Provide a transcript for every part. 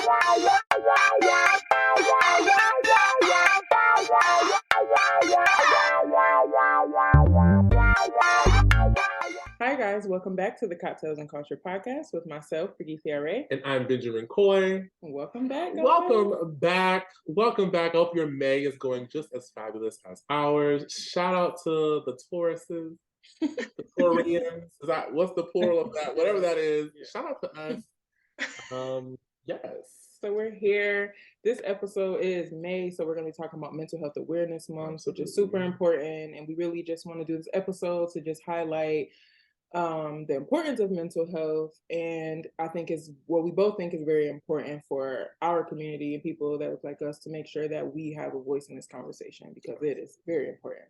Hi guys, welcome back to the Cocktails and Culture podcast with myself, Brigethia Arai. And I'm Benjamin Coy. Welcome back, guys. Welcome back. Welcome back. I hope your May is going just as fabulous as ours. Shout out to the Tauruses, the Taurians. What's the plural of that? Whatever that is. Yeah. Shout out to us. Yes. So we're here. This episode is May, so we're going to be talking about Mental Health Awareness Month, which is super important. And we really just want to do this episode to just highlight the importance of mental health, and I think is what we both think is very important for our community and people that look like us to make sure that we have a voice in this conversation, because it is very important.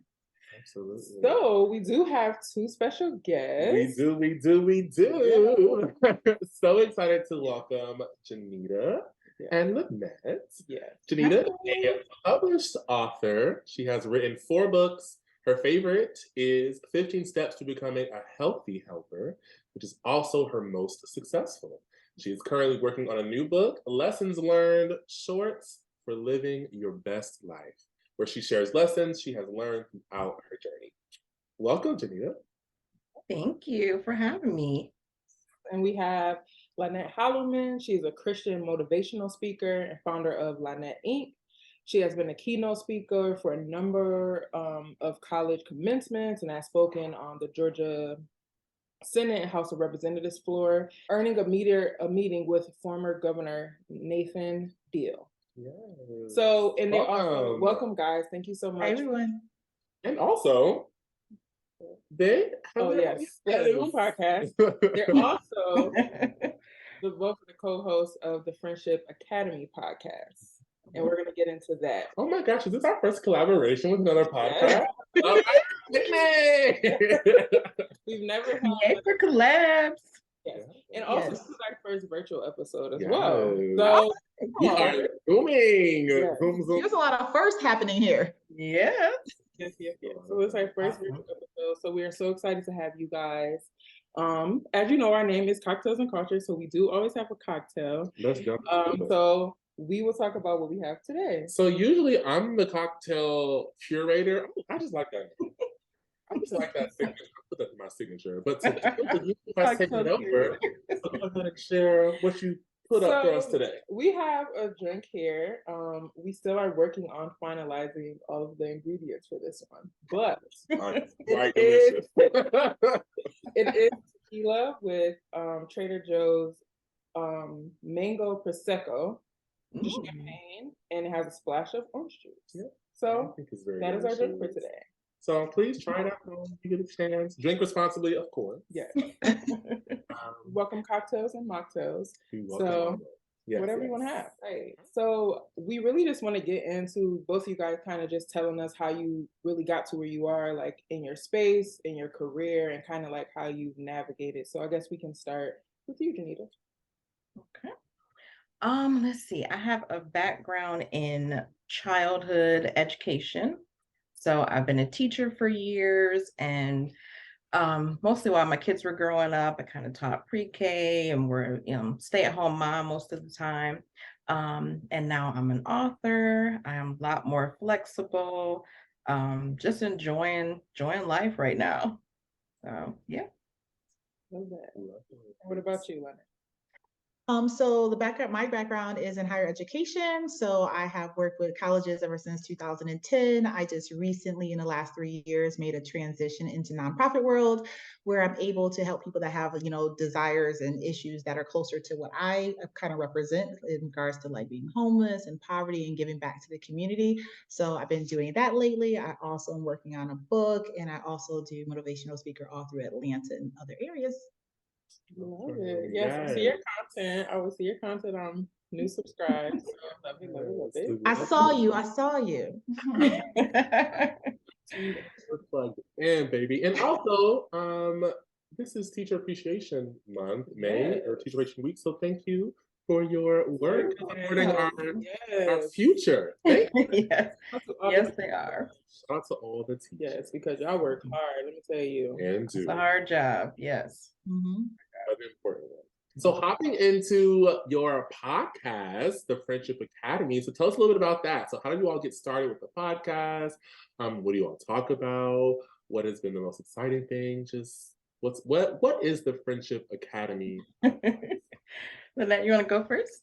Absolutely. So we do have two special guests. We do. So excited to welcome Janita and Lynette. Yes. Janita, a published author. She has written 4 books. Her favorite is 15 Steps to Becoming a Healthy Helper, which is also her most successful. She is currently working on a new book, Lessons Learned, Shorts for Living Your Best Life, where she shares lessons she has learned throughout her journey. Welcome, Janita. Thank you for having me. And we have Lynette Holloman. She's a Christian motivational speaker and founder of Lynette Inc. She has been a keynote speaker for a number of college commencements and has spoken on the Georgia Senate and House of Representatives floor, earning a meeting with former Governor Nathan Deal. Yes. So, and they're also welcome, guys. Thank you so much. Hi, everyone. And also, they have their own podcast. They're also both of the co-hosts of the Friendship Academy podcast. And we're going to get into that. Oh my gosh, is this our first collaboration with another podcast? Oh my We've never had Yay for collabs. Yes. And also, this is our first virtual episode as well. So we are booming. Yes. There's a lot of first happening here. Yes. Yes. So it's our first virtual episode. So we are so excited to have you guys. As you know, our name is Cocktails and Culture, so we do always have a cocktail. Let's jump. So we will talk about what we have today. So usually I'm the cocktail curator. I just like that. I just like that signature. I put that in my signature. But to you guys take it over, so go ahead and share what you put up for us today. We have a drink here. We still are working on finalizing all of the ingredients for this one. But it is tequila with Trader Joe's mango prosecco. Champagne, and it has a splash of orange juice. Yep. So that is our drink for today. So please try it out when you get a chance. Drink responsibly, of course. Yes. Welcome cocktails and mocktails. So whatever you want to have. Right. So we really just want to get into both of you guys kind of just telling us how you really got to where you are, like in your space, in your career, and kind of like how you've navigated. So I guess we can start with you, Janita. Okay. Let's see. I have a background in childhood education. So I've been a teacher for years, and mostly while my kids were growing up, I kind of taught pre-K and were stay-at-home mom most of the time. And now I'm an author. I'm a lot more flexible. Just enjoying life right now. So yeah. Love that. What about you, Leonard? So my background is in higher education. So I have worked with colleges ever since 2010. I just recently, in the last 3 years, made a transition into nonprofit world, where I'm able to help people that have, desires and issues that are closer to what I kind of represent in regards to like being homeless and poverty and giving back to the community. So I've been doing that lately. I also am working on a book, and I also do motivational speaker all through Atlanta and other areas. Love it. Yes, I see your content. I will see your content on New Subscribe. So love it. I saw you. And baby. And also, this is Teacher Appreciation Month, May, or Teacher Appreciation Week. So thank you for your work supporting our future. Thank you. Yes, they are. Shout out to all the teachers. Yes, because y'all work hard, let me tell you. And it's a hard job, yes. That's an important one. So hopping into your podcast, the Friendship Academy. So tell us a little bit about that. So how did you all get started with the podcast? What do you all talk about? What has been the most exciting thing? Just what is the Friendship Academy? Lynette, you want to go first?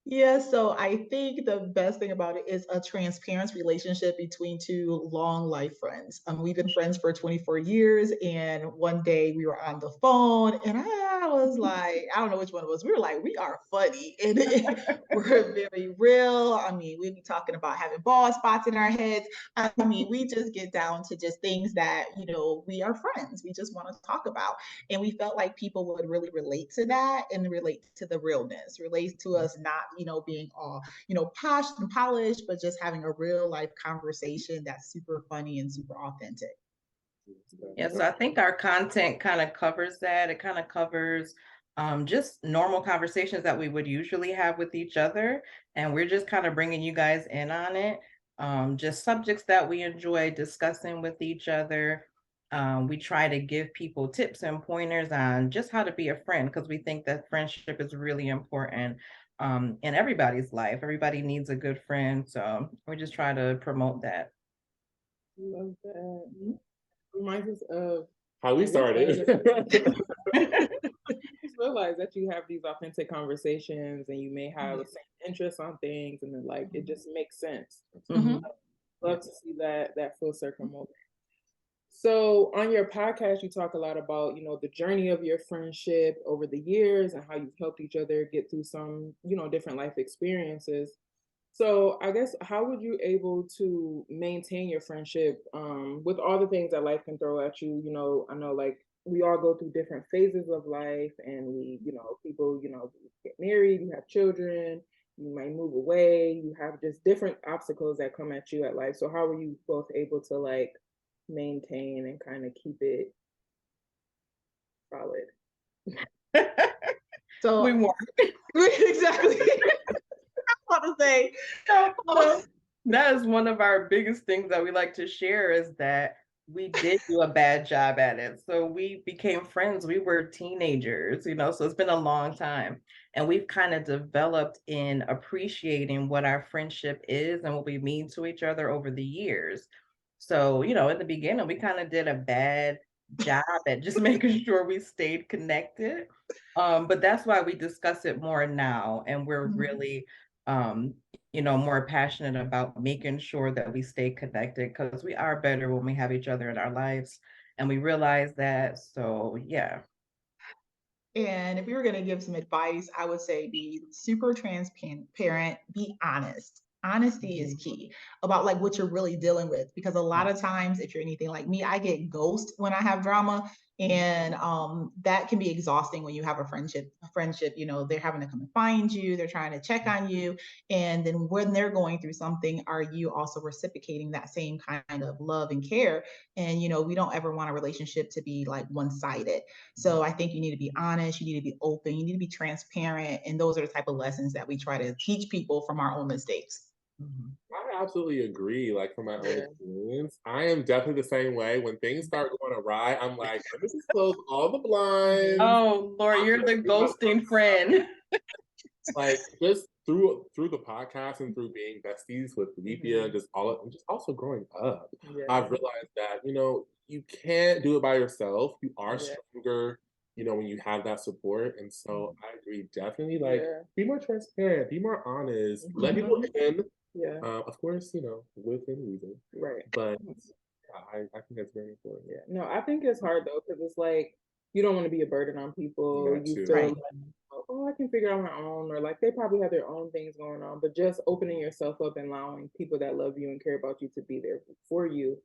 Yeah, so I think the best thing about it is a transparent relationship between two long life friends. We've been friends for 24 years, and one day we were on the phone, and I was like, I don't know which one it was. We were like, we are funny, and we're very real. I mean, we'd be talking about having bald spots in our heads. I mean, we just get down to just things that, we are friends. We just want to talk about. And we felt like people would really relate to that and relate to the realness, relate to us not, being all, posh and polished, but just having a real life conversation that's super funny and super authentic. Yeah, so I think our content kind of covers that. It kind of covers just normal conversations that we would usually have with each other. And we're just kind of bringing you guys in on it. Just subjects that we enjoy discussing with each other. We try to give people tips and pointers on just how to be a friend, because we think that friendship is really important in everybody's life. Everybody needs a good friend. So we just try to promote that. Love that. Reminds us of How we started. Just realize that you have these authentic conversations and you may have the same interests on things, and then it just makes sense. Love to see that full circle moment. So on your podcast, you talk a lot about, the journey of your friendship over the years and how you've helped each other get through some, different life experiences. So I guess how would you able to maintain your friendship with all the things that life can throw at you? I know we all go through different phases of life, and we, people, get married, you have children, you might move away, you have just different obstacles that come at you at life. So how are you both able to maintain and kind of keep it solid? So we want exactly. I want to say that is one of our biggest things that we like to share, is that we did do a bad job at it. So we became friends. We were teenagers, so it's been a long time. And we've kind of developed in appreciating what our friendship is and what we mean to each other over the years. So, in the beginning, we kind of did a bad job at just making sure we stayed connected. But that's why we discuss it more now. And we're really, more passionate about making sure that we stay connected, because we are better when we have each other in our lives. And we realize that. So, yeah. And if we were going to give some advice, I would say be super transparent, be honest. Honesty is key about what you're really dealing with, because a lot of times, if you're anything like me, I get ghost when I have drama, and that can be exhausting when you have a friendship. They're having to come and find you, they're trying to check on you, and then when they're going through something, are you also reciprocating that same kind of love and care? And we don't ever want a relationship to be one-sided. So I think you need to be honest, you need to be open, you need to be transparent, and those are the type of lessons that we try to teach people from our own mistakes. I absolutely agree. From my own experience, I am definitely the same way. When things start going awry, I'm like, let me just close all the blinds. Oh, Lord, you're the ghosting friend. Just through the podcast and through being besties with Brigethia, and just also growing up, I've realized that you can't do it by yourself. You are stronger, when you have that support. And so I agree, definitely. Be more transparent, be more honest, let people in. Of course, within reason. Right. But I think that's very important. Yeah. No, I think it's hard though, because it's you don't want to be a burden on people. You feel oh, I can figure out my own, or they probably have their own things going on. But just opening yourself up and allowing people that love you and care about you to be there for you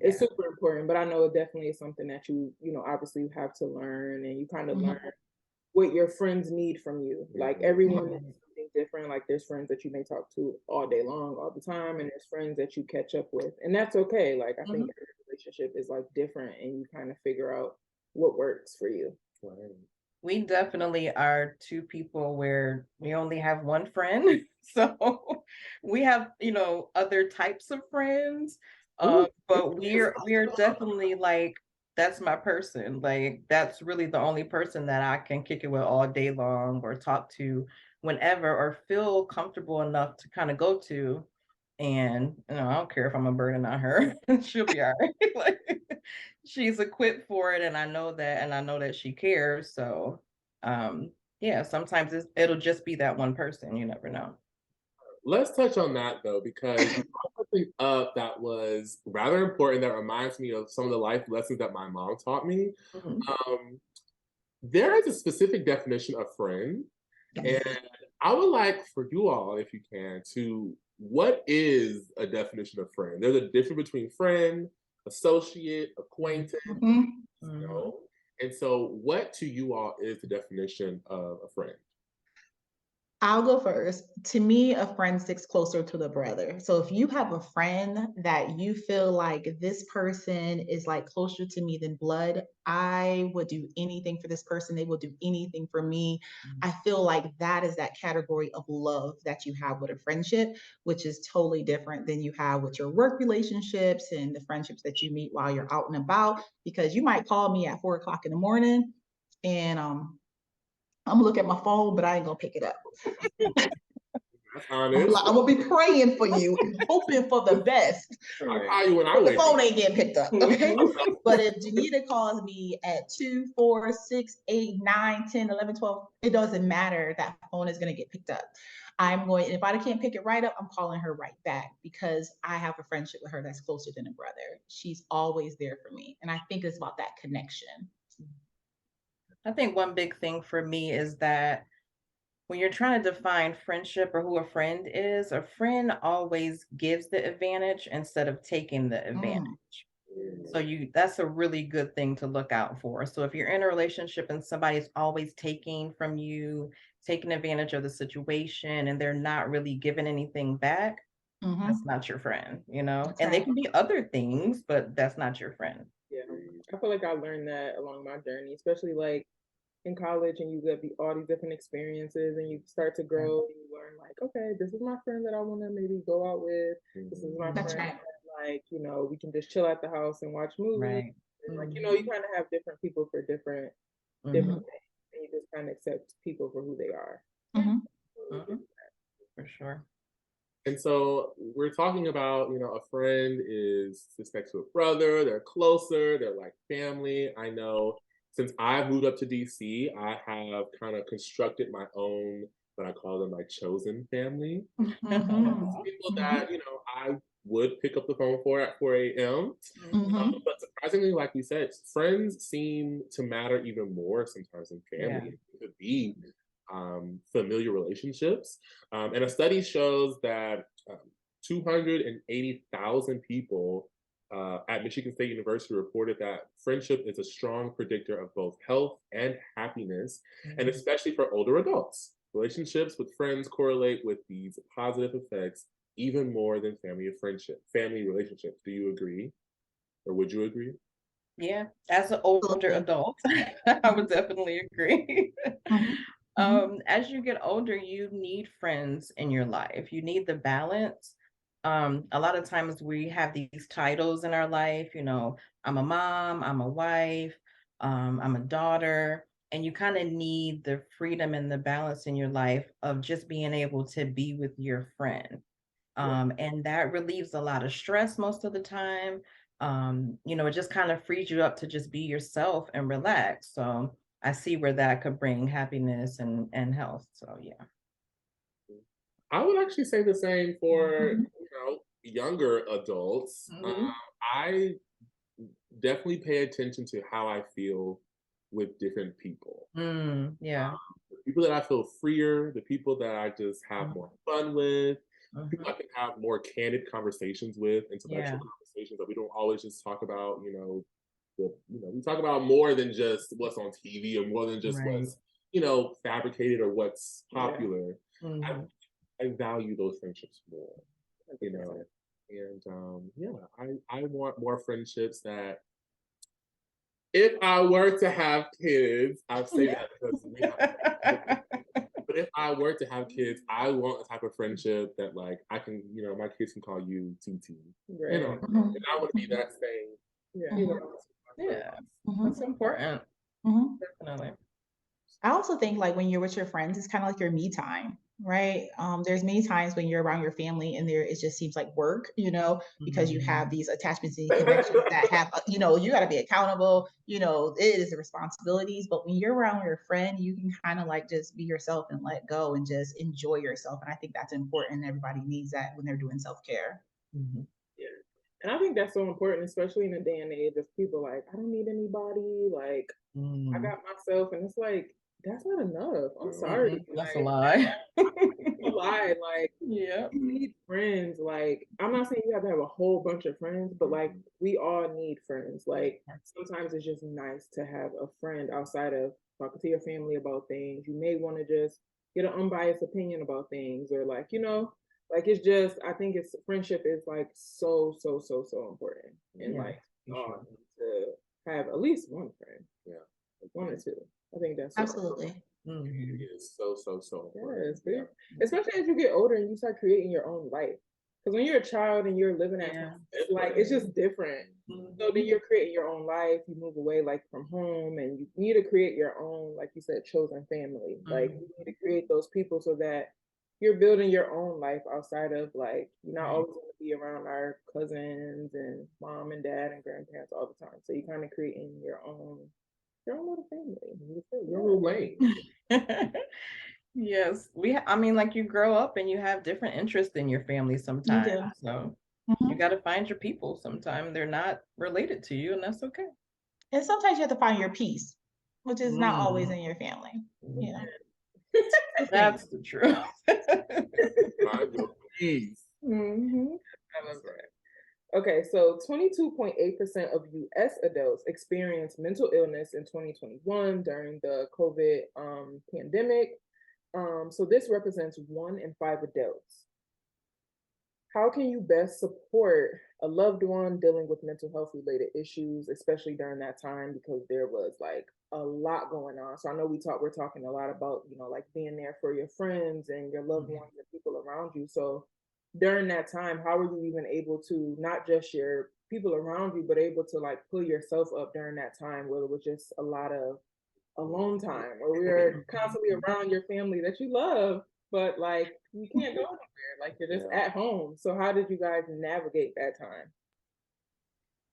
is super important. But I know it definitely is something that you obviously you have to learn, and you kind of learn what your friends need from you. Everyone is something different. There's friends that you may talk to all day long, all the time, and there's friends that you catch up with, and that's okay. I think every relationship is different, and you kind of figure out what works for you. We definitely are two people where we only have one friend. So we have, other types of friends. But we are definitely that's my person. Like, that's really the only person that I can kick it with all day long or talk to whenever or feel comfortable enough to kind of go to. And I don't care if I'm a burden on her. She'll be all right. Like, she's equipped for it, and I know that, she cares. So yeah, sometimes it'll just be that one person. You never know. Let's touch on that though, because something up that was rather important that reminds me of some of the life lessons that my mom taught me. Mhm. There is a specific definition of friend, and I would like for you all, if you can, to what is a definition of friend? There's a difference between friend, associate, acquaintance, you know? And so, what to you all is the definition of a friend? I'll go first. To me, a friend sticks closer to the brother. So if you have a friend that you feel like this person is like closer to me than blood, I would do anything for this person. They will do anything for me. I feel like that is that category of love that you have with a friendship, which is totally different than you have with your work relationships and the friendships that you meet while you're out and about. Because you might call me at 4 o'clock in the morning and I'm gonna look at my phone, but I ain't gonna pick it up. That's honest. I'm gonna be praying for you, hoping for the best. I call you when I But the wake phone up. ain't getting picked up. Okay. But if Janita calls me at 2, 4, 6, 8, 9, 10, 11, 12, it doesn't matter. That phone is gonna get picked up. I'm going, if I can't pick it right up, I'm calling her right back because I have a friendship with her that's closer than a brother. She's always there for me. And I think it's about that connection. I think one big thing for me is that when you're trying to define friendship or who a friend is, a friend always gives the advantage instead of taking the advantage. So that's a really good thing to look out for. So if you're in a relationship and somebody's always taking from you, taking advantage of the situation, and they're not really giving anything back, that's not your friend, That's and they right. can be other things, but that's not your friend. Yeah, I feel like I learned that along my journey, especially like in college, and you get all these different experiences, and you start to grow. And you learn like, okay, this is my friend that I want to maybe go out with. This is my That's friend right. that, like, we can just chill at the house and watch movies. Right. And, like, you kind of have different people for different things, and you just kind of accept people for who they are. For sure. And so we're talking about, a friend is just next to a brother, they're closer, they're like family. I know since I've moved up to DC, I have kind of constructed my own, what I call them, my chosen family. People that, I would pick up the phone for at 4 a.m. But surprisingly, like we said, friends seem to matter even more sometimes than family. It could be familiar relationships. And a study shows that 280,000 people at Michigan State University reported that friendship is a strong predictor of both health and happiness, and especially for older adults. Relationships with friends correlate with these positive effects even more than family relationships. Do you agree? Or would you agree? Yeah, as an older adult, I would definitely agree. As you get older, you need friends in your life. You need the balance. A lot of times we have these titles in our life, I'm a mom, I'm a wife, I'm a daughter, and you kind of need the freedom and the balance in your life of just being able to be with your friend. And that relieves a lot of stress most of the time. It just kind of frees you up to just be yourself and relax. So I see where that could bring happiness and health. So yeah. I would actually say the same for younger adults. I definitely pay attention to how I feel with different people. Yeah. The people that I feel freer, the people that I just have more fun with, people I can have more candid conversations with, intellectual conversations that we don't always just talk about, we talk about more than just what's on TV or more than just what's, fabricated or what's popular. I value those friendships more, and I want more friendships that if I were to have kids, I'll say that because we have but if I were to have kids, I want a type of friendship that like I can, my kids can call you TT. And I want to be that same, Yeah, Mhm. that's important. Mhm. Definitely. I also think like when you're with your friends, it's kind of like your me time, right? There's many times when you're around your family and there it just seems like work, because you have these attachments and connections that have, you got to be accountable. It is the responsibilities. But when you're around your friend, you can kind of like just be yourself and let go and just enjoy yourself. And I think that's important. Everybody needs that when they're doing self care. Mhm. Yeah. And I think that's so important, especially in the day and age of people like, I don't need anybody. Like, I got myself. And it's like, that's not enough. I'm sorry. That's a Like, lie. a lie. Like, Yeah. you need friends. Like, I'm not saying you have to have a whole bunch of friends, but like, we all need friends. Like, sometimes it's just nice to have a friend outside of talking to your family about things. You may want to just get an unbiased opinion about things, or like, like it's just, I think it's friendship is like so, so, so, so important. And Yeah, like, for all sure. need to have at least one friend. Yeah. Like one or two. I think that's so Absolutely. Mhm. It is so, so, so important. yes, especially as you get older and you start creating your own life. Because when you're a child and you're living at Yeah. home, it's like it's just different. So then you're creating your own life. You move away like from home, and you need to create your own, like you said, chosen family. Like you need to create those people so that you're building your own life outside of like you're not always going to be around our cousins and mom and dad and grandparents all the time. So you kind of creating your own little family. Your little lane. Yes, I mean, like you grow up and you have different interests in your family You sometimes. do. So Mhm. you got to find your people. Sometimes they're not related to you, and that's okay. And sometimes you have to find your peace, which is not always Mm. in your family. You know, That's the truth. Mind your peace. I love that. Okay, so 22.8% of US adults experienced mental illness in 2021 during the COVID pandemic. So this represents 1 in 5 adults. How can you best support a loved one dealing with mental health related issues, especially during that time because there was like a lot going on. So I know we're talking a lot about, like being there for your friends and your loved ones and people around you. So during that time, how were you even able to not just your people around you, but able to like pull yourself up during that time where it was just a lot of alone time, where we are constantly around your family that you love, but like you can't go anywhere, like you're just at home. So how did you guys navigate that time?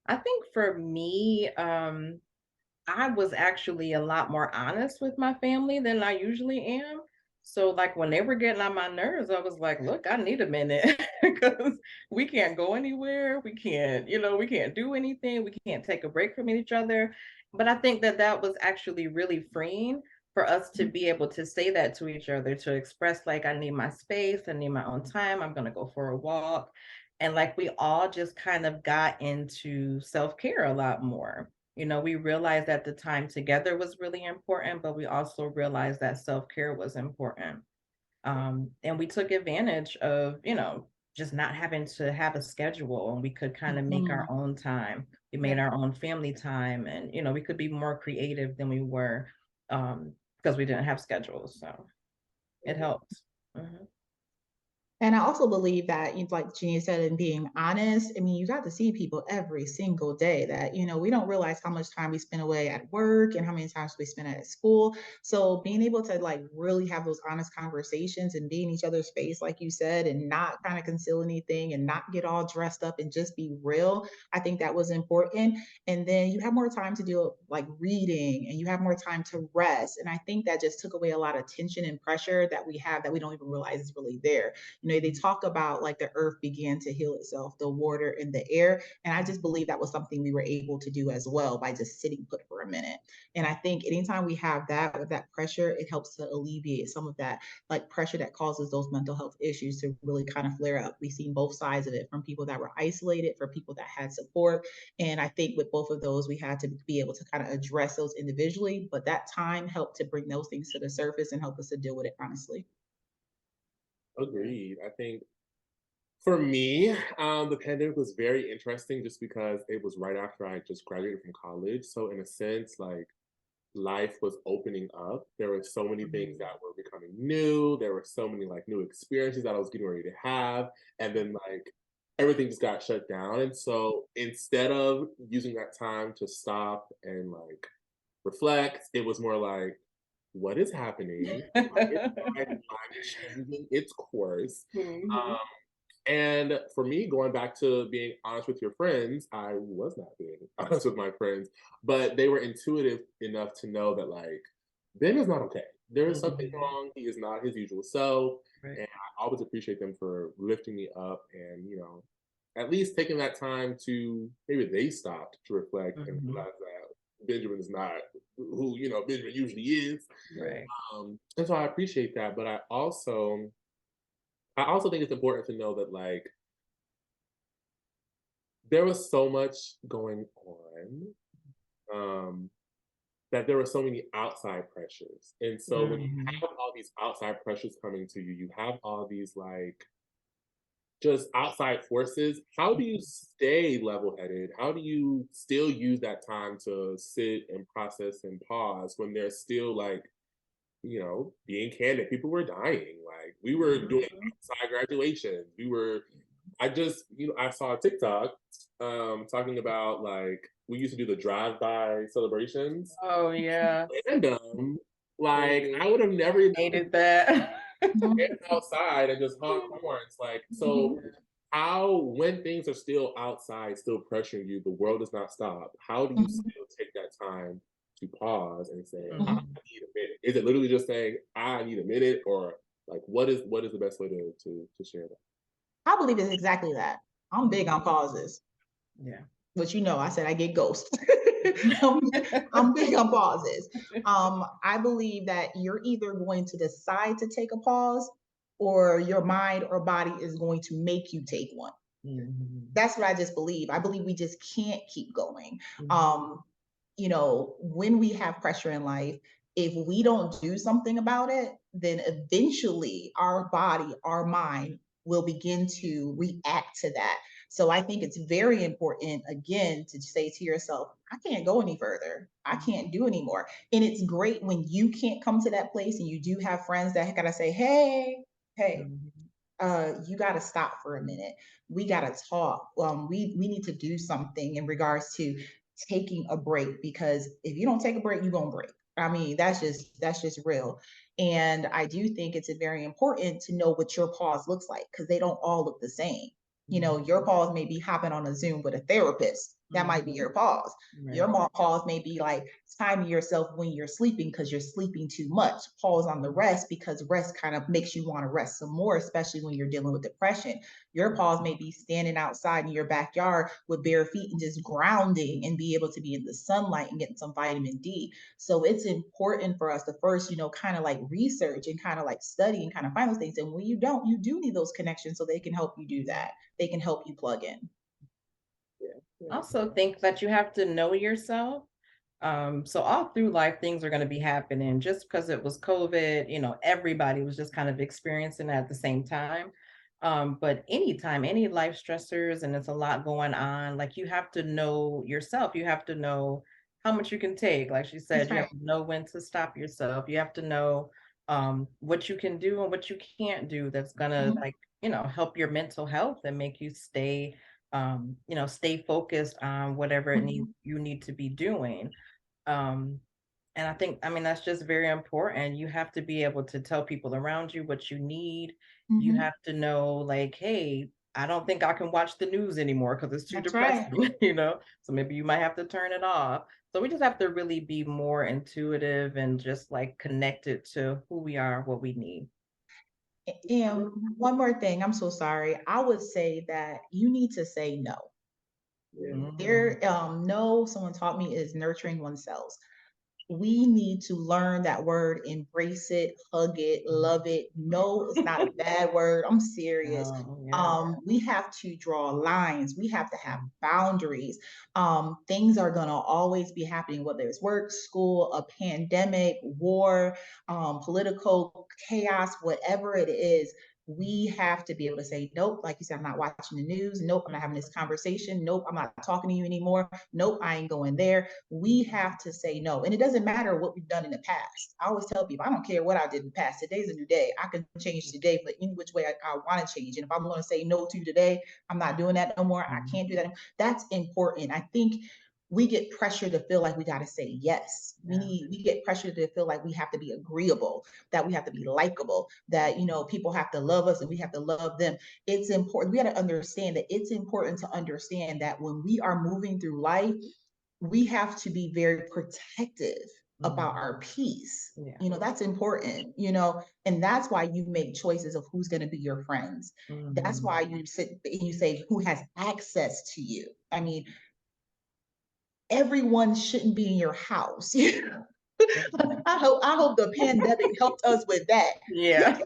I think for me, I was actually a lot more honest with my family than I usually am. So like when they were getting on my nerves, I was like, look, I need a minute because we can't go anywhere. We can't do anything. We can't take a break from each other. But I think that that was actually really freeing for us to be able to say that to each other, to express like, I need my space, I need my own time. I'm going to go for a walk. And like we all just kind of got into self-care a lot more. We realized that the time together was really important, but we also realized that self-care was important. And we took advantage of, just not having to have a schedule, and we could kind of make our own time. We made our own family time, and, we could be more creative than we were because we didn't have schedules. So it helped. Mhm. And I also believe that, like Jeannie said, in being honest, I mean, you got to see people every single day that, we don't realize how much time we spend away at work and how many times we spend at school. So being able to like really have those honest conversations and be in each other's face, like you said, and not kind of conceal anything and not get all dressed up and just be real, I think that was important. And then you have more time to do like reading and you have more time to rest. And I think that just took away a lot of tension and pressure that we have that we don't even realize is really there. They talk about like the earth began to heal itself, the water and the air. And I just believe that was something we were able to do as well by just sitting put for a minute. And I think anytime we have that with that pressure, it helps to alleviate some of that like pressure that causes those mental health issues to really kind of flare up. We've seen both sides of it, from people that were isolated, for people that had support. And I think with both of those, we had to be able to kind of address those individually, but that time helped to bring those things to the surface and help us to deal with it honestly. Agreed. I think for me, the pandemic was very interesting just because it was right after I just graduated from college. So in a sense, like life was opening up. There were so many things that were becoming new. There were so many like new experiences that I was getting ready to have. And then like everything just got shut down. And so instead of using that time to stop and like reflect, it was more like, what is happening? Why is my life changing its course? Mhm. And for me, going back to being honest with your friends, I was not being honest with my friends, but they were intuitive enough to know that like Ben is not okay. There is something Mhm. wrong. He is not his usual self. Right. And I always appreciate them for lifting me up and, you know, at least taking that time to maybe they stopped to reflect and Mhm. realize that Benjamin is not who, you know, Benjamin usually is. Right. And so I appreciate that. But I also think it's important to know that like there was so much going on, um, that there were so many outside pressures. And so when you Mhm. have all these outside pressures coming to you, you have all these like just outside forces. How do you stay level headed? How do you still use that time to sit and process and pause when there's still like, you know, being candid, people were dying. Like we were doing Mhm. outside graduations. I just, you know, I saw a TikTok talking about like we used to do the drive-by celebrations. Oh yeah. Random. Like I would have never even Hated that. Mhm. been outside and just honk horns. Like so how when things are still outside, still pressuring you, the world does not stop. How do you Mhm. still take that time to pause and say, I Mhm. need a minute? Is it literally just saying, I need a minute? Or like what is the best way to share that? I believe it's exactly that. I'm big on pauses. Yeah. Which I said I get ghosts. I'm, I'm big on pauses. I believe that you're either going to decide to take a pause or your mind or body is going to make you take one. Mhm. That's what I just believe. I believe we just can't keep going. Mhm. Um, when we have pressure in life, if we don't do something about it, then eventually our body, our mind will begin to react to that. So I think it's very important, again, to say to yourself, I can't go any further. I can't do anymore. And it's great when you can't come to that place and you do have friends that gotta say, hey, Mhm. you got to stop for a minute. We got to talk. We need to do something in regards to taking a break, because if you don't take a break, you're gonna break. I mean, that's just real. And I do think it's very important to know what your pause looks like, because they don't all look the same. Your pause may be hopping on a Zoom with a therapist. That might be Mhm. your pause. Right. Your pause may be like timing yourself when you're sleeping because you're sleeping too much. Pause on the rest because rest kind of makes you want to rest some more, especially when you're dealing with depression. Your pause may be standing outside in your backyard with bare feet and just grounding and be able to be in the sunlight and getting some vitamin D. So it's important for us to first, kind of like research and kind of like study and kind of find those things. And when you don't, you do need those connections so they can help you do that. They can help you plug in. I also think that you have to know yourself. So all through life, things are going to be happening. Just because it was COVID, everybody was just kind of experiencing that at the same time. But anytime, any life stressors, and it's a lot going on, like you have to know yourself. You have to know how much you can take. Like she said, That's you have right. to know when to stop yourself. You have to know what you can do and what you can't do that's gonna Mhm. like, help your mental health and make you stay focused on whatever Mhm. you need to be doing. Um, and I mean, that's just very important. You have to be able to tell people around you what you need. You Mhm. have to know, like, hey, I don't think I can watch the news anymore because it's too That's right. depressing, So maybe you might have to turn it off. So we just have to really be more intuitive and just like connected to who we are, what we need. And one more thing, I'm so sorry. I would say that you need to say no. Mhm. No, someone taught me, is nurturing oneself. We need to learn that word, embrace it, hug it, love it. No, it's not a bad word. I'm serious. Oh, yeah. We have to draw lines. We have to have boundaries. Things are going to always be happening, whether it's work, school, a pandemic, war, political chaos, whatever it is. we have to be able to say, nope, like you said, I'm not watching the news. Nope, I'm not having this conversation. Nope, I'm not talking to you anymore. Nope, I ain't going there. We have to say no. And it doesn't matter what we've done in the past. I always tell people, I don't care what I did in the past. Today's a new day. I can change today for any which way I want to change. And if I'm going to say no to you today, I'm not doing that no more. I can't do that. That's important. I think we get pressure to feel like we got to say yes. We get pressure to feel like we have to be agreeable, that we have to be likable, that, you know, people have to love us and we have to love them. It's important. We got to understand that it's important to understand that when we are moving through life, we have to be very protective about our peace. Yeah. You know, that's important, you know, and that's why you make choices of who's going to be your friends. That's why you sit and you say who has access to you. I mean, everyone shouldn't be in your house. I hope the pandemic helped us with that. Yeah.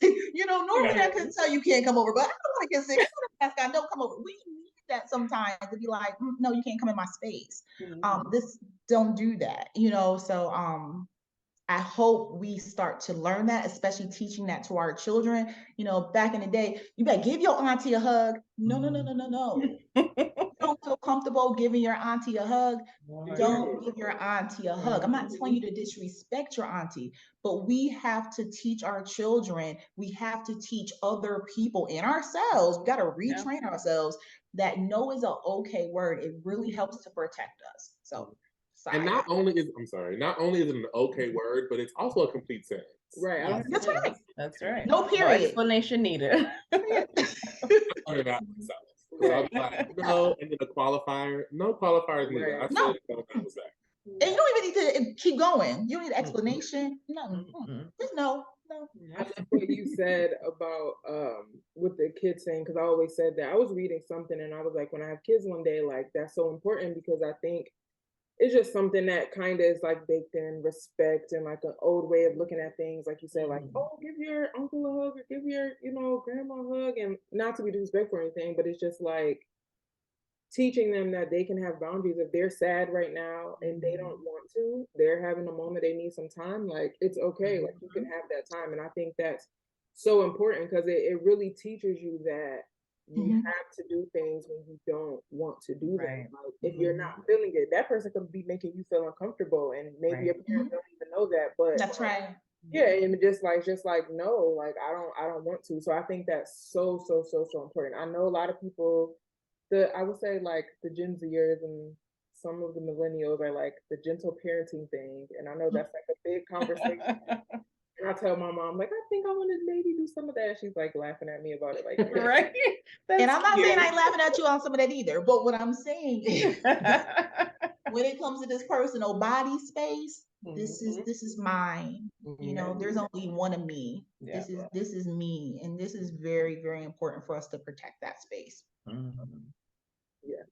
You know, normally I couldn't tell you can't come over, but I don't want to get sick. I don't come over. We need that sometimes to be like, no, you can't come in my space. This don't do that, you know. So I hope we start to learn that, especially teaching that to our children. You know, back in the day, you better give your auntie a hug. No, no, no, no, no, no. Don't feel comfortable giving your auntie a hug. Don't give your auntie a hug. I'm not telling you to disrespect your auntie, but we have to teach our children, we have to teach other people and ourselves, we got to retrain ourselves that no is an okay word. It really helps to protect us. So, and not only is it an okay word, but it's also a complete sentence. Right. That's right. That's right. No period. No explanation needed. I'm about myself. I'm like, no, and then a qualifier. No qualifiers needed. Right. I said No. no, that was that. And you don't even need to keep going. You don't need an explanation. Nothing. Just no. I love what you said about with the kids thing, because I always said that. I was reading something and I was like, when I have kids one day, like that's so important, because I think it's just something that kind of is like baked in respect and like an old way of looking at things. Like you said, like, oh, give your uncle a hug or give your, you know, grandma a hug, and not to be disrespectful or anything, but it's just like teaching them that they can have boundaries. If they're sad right now and they don't want to, they're having a moment, they need some time, like it's okay, like you can have that time. And I think that's so important, because it really teaches you that you have to do things when you don't want to do them. Like, if you're not feeling it, that person could be making you feel uncomfortable, and maybe your parents don't even know that, but That's right. Yeah, and just like no, like I don't want to. So I think that's so important. I know a lot of people, I would say like the Gen Zers and some of the millennials are like the gentle parenting thing, and I know that's like a big conversation. And I tell my mom, like, I think I want to maybe do some of that. She's like laughing at me about it, like, right. And I'm not saying I ain't laughing at you on some of that either, but what I'm saying is, when it comes to this personal body space, this is mine. You know, there's only one of me. This is me, and this is very, very important for us to protect that space. Yeah.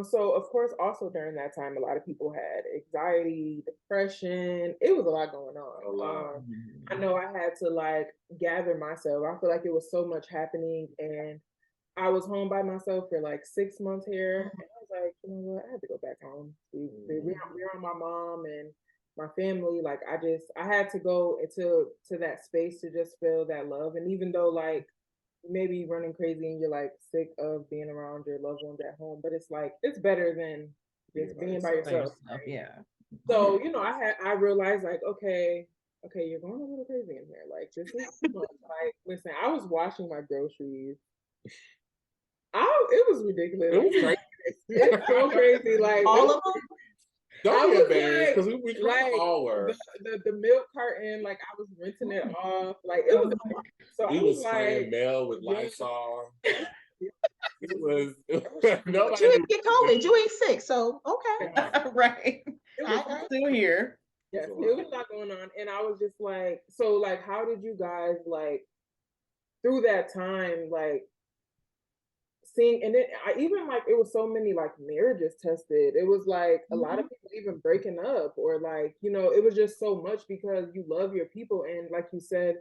So of course, also during that time, a lot of people had anxiety, depression. It was a lot going on. A lot. I know I had to like gather myself. I feel like it was so much happening, and I was home by myself for like 6 months here, and I was like, you know what, I had to go back home. We're on my mom and my family. Like I had to go into that space to just feel that love. And even though like maybe running crazy and you're like sick of being around your loved ones at home, but it's like it's better than just being by yourself. Right? Yeah. So you know, I realized like, okay, you're going a little crazy in here. Like this is too much. Like, listen, I was washing my groceries. It was ridiculous. It was crazy. It's so crazy. Like all of them. Don't be embarrassed, because we like all were. The milk carton, like I was rinsing it off. Like it was. So we was spraying like, mail with Lysol. It was But you didn't get COVID. You ain't sick, so okay. Right. It was still here. Yes, it was a lot going on, and I was just like, so like, how did you guys like through that time, like seeing, and then I even like it was so many like marriages tested. It was like a lot of people even breaking up, or like, you know, it was just so much because you love your people, and like you said,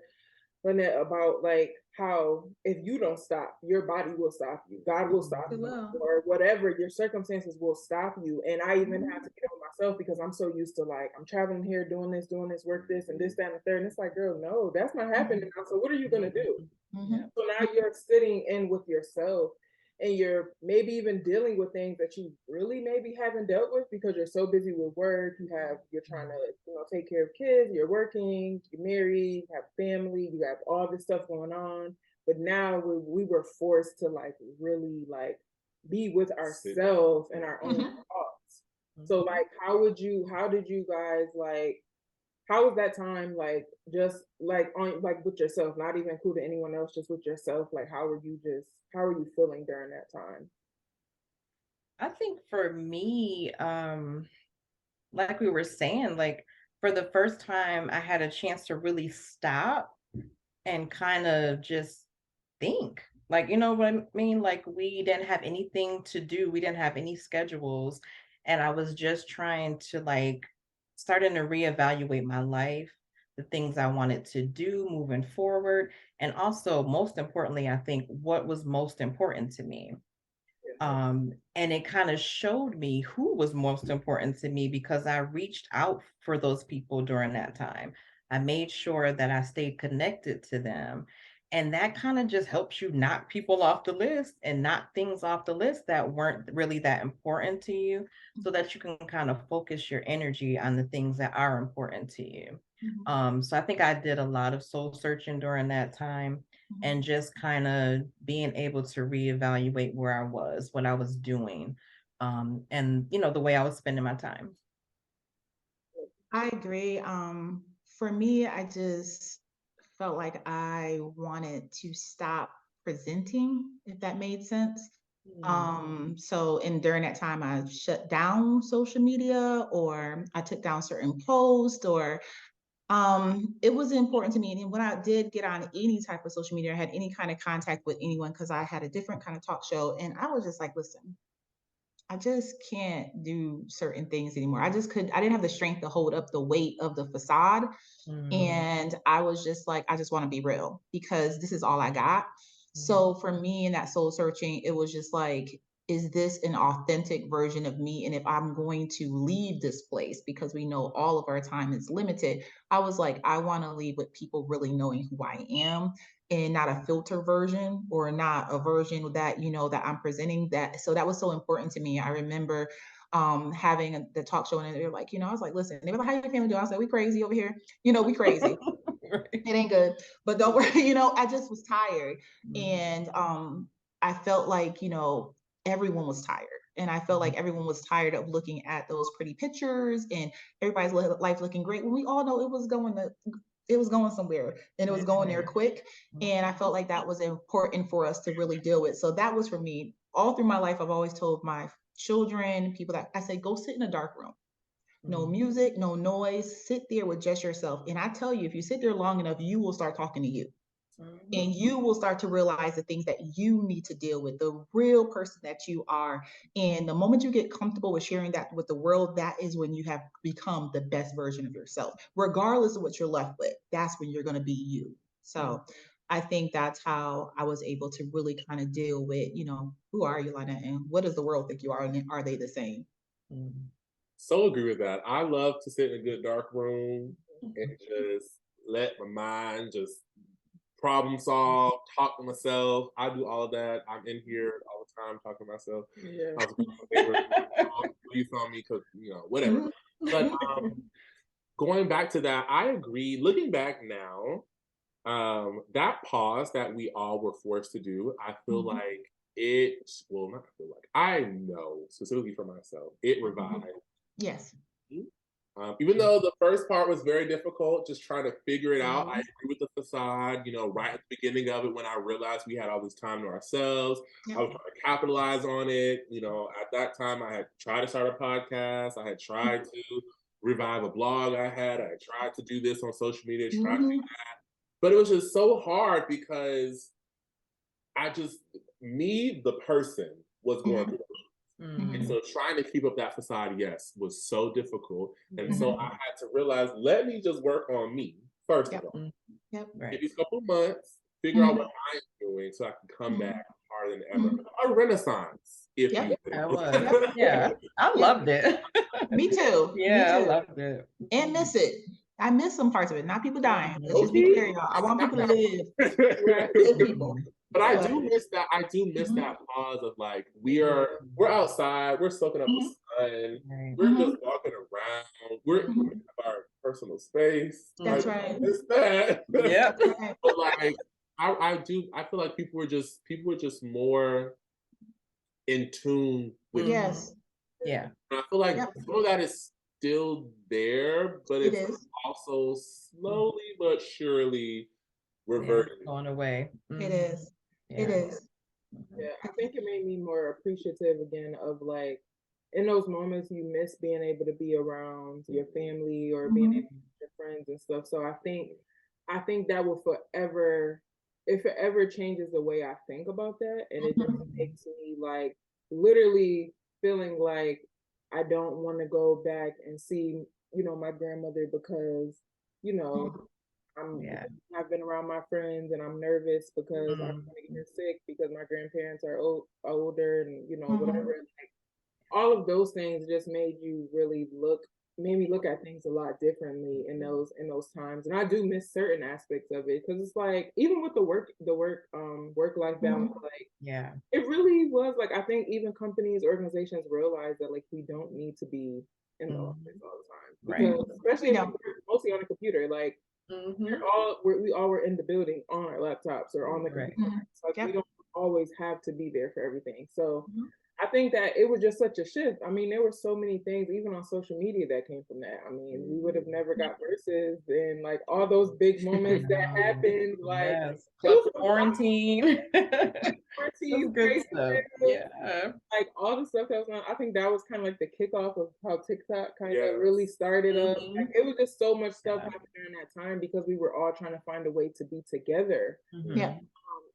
Lynette, about like how if you don't stop, your body will stop you. God will stop you, or whatever your circumstances will stop you. And I even have to get on myself because I'm so used to like I'm traveling here, doing this, work this, and this, that, and the third. And it's like, girl, no, that's not happening now. So what are you gonna do? So now you're sitting in with yourself and you're maybe even dealing with things that you really maybe haven't dealt with because you're so busy with work. You're trying to, take care of kids, you're working, you're married, you have family, you have all this stuff going on. But now we were forced to like really like be with ourselves and our own thoughts. So like how did you guys like how was that time like just like on like with yourself, not even including anyone else, just with yourself? Like how were you feeling during that time? I think for me, like we were saying, like for the first time I had a chance to really stop and kind of just think. Like, you know what I mean? Like we didn't have anything to do, we didn't have any schedules, and I was just trying to like starting to reevaluate my life, the things I wanted to do moving forward, and also most importantly, I think what was most important to me. And it kind of showed me who was most important to me because I reached out for those people during that time. I made sure that I stayed connected to them. And that kind of just helps you knock people off the list and knock things off the list that weren't really that important to you so that you can kind of focus your energy on the things that are important to you. So I think I did a lot of soul searching during that time and just kind of being able to reevaluate where I was, what I was doing, and the way I was spending my time. I agree. For me, I just felt like I wanted to stop presenting, if that made sense. So and during that time I shut down social media or I took down certain posts or it was important to me. And when I did get on any type of social media, I had any kind of contact with anyone because I had a different kind of talk show. And I was just like, listen, I just can't do certain things anymore. I didn't have the strength to hold up the weight of the facade. And I was just like, I just want to be real because this is all I got. So for me in that soul searching, it was just like, is this an authentic version of me? And if I'm going to leave this place, because we know all of our time is limited, I was like, I want to leave with people really knowing who I am and not a filter version or not a version that, that I'm presenting that. So that was so important to me. I remember having the talk show and they were like, I was like, listen, they were like, how your family doing? I was like, we crazy over here. We crazy. It ain't good, but don't worry. I just was tired. And I felt like, everyone was tired. And I felt like everyone was tired of looking at those pretty pictures and everybody's life looking great when we all know it was going somewhere and it was going there quick. And I felt like that was important for us to really deal with. So that was for me. All through my life, I've always told my children, people that I say, go sit in a dark room. No music, no noise, sit there with just yourself. And I tell you, if you sit there long enough, you will start talking to you. And you will start to realize the things that you need to deal with, the real person that you are. And the moment you get comfortable with sharing that with the world, that is when you have become the best version of yourself. Regardless of what you're left with, that's when you're going to be you. So I think that's how I was able to really kind of deal with, who are you, Lynette, and what does the world think you are? And are they the same? So agree with that. I love to sit in a good dark room and just let my mind just problem solve, talk to myself. I do all of that. I'm in here all the time talking to myself. Yeah. I was my favorite you saw me because whatever. But going back to that, I agree. Looking back now, that pause that we all were forced to do, I feel like not feel like, I know specifically for myself, it revived. Yes. Even though the first part was very difficult, just trying to figure it out, I agree with the facade, right at the beginning of it when I realized we had all this time to ourselves, I was trying to capitalize on it. At that time I had tried to start a podcast, I had tried to revive a blog I had tried to do this on social media, tried to do that. But it was just so hard because the person was going through it. And so trying to keep up that facade, yes, was so difficult. And so I had to realize, let me just work on me first Yep. of all. Yep. Right. Give you a couple months, figure out what I'm doing so I can come back harder than ever. A renaissance, if Yep. you Yeah, it will. was. Yeah, I loved it. Me too. Yeah, I Me too. loved it. And miss it. I miss some parts of it. Not people dying. Let's just be Okay. clear, y'all. I want people to live. Right. Live people. But I Yeah. do miss that. I do miss that pause of like we're outside, we're soaking up the sun, Right. we're just walking around, we're in our personal space. That's Like, right. miss that. Yep. But like I feel like people were just more in tune with Yes, Yeah. and I feel like Yep. some of that is still there, but it it's is. also slowly but surely Yeah, reverting. it's going away. It is. It Yeah. is. Yeah, I think it made me more appreciative again of like in those moments you miss being able to be around your family or being able to be with your friends and stuff. So I think that will forever it forever changes the way I think about that. And it just makes me like literally feeling like I don't want to go back and see, my grandmother because, you know, Yeah. I've been around my friends and I'm nervous because I'm going to get sick because my grandparents are older and whatever. Like, all of those things just made me look at things a lot differently in those times. And I do miss certain aspects of it because it's like even with the work life balance, like Yeah. it really was like I think even companies, organizations realize that like we don't need to be in the office all the time because especially if we're mostly on a computer, like we all were in the building on our laptops or on the computer. Like we don't always have to be there for everything. So I think that it was just such a shift. I mean, there were so many things, even on social media, that came from that. I mean, we would have never got verses and like all those big moments that happened. Like Club quarantine. quarantine, Good stuff. Yeah. like all the stuff that was on. I think that was kind of like the kickoff of how TikTok kind of really started up. Like it was just so much stuff happening during that time because we were all trying to find a way to be together. Yeah.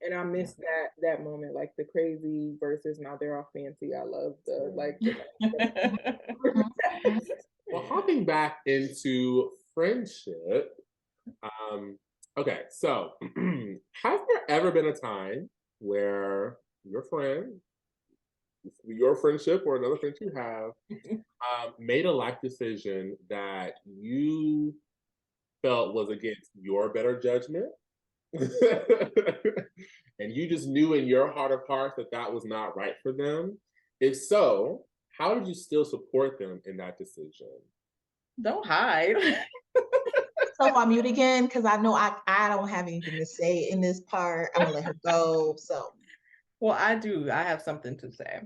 And I miss that moment, like the crazy verses. Now they're all fancy. I love the like. Well, hopping back into friendship. Okay, so has there ever been a time where your friendship or another friend you have made a life decision that you felt was against your better judgment? And you just knew in your heart of hearts that was not right for them? If so, how did you still support them in that decision? Don't hide. So I'm mute again because I know I don't have anything to say in this part. I'm gonna let her go. So Well, I do. I have something to say.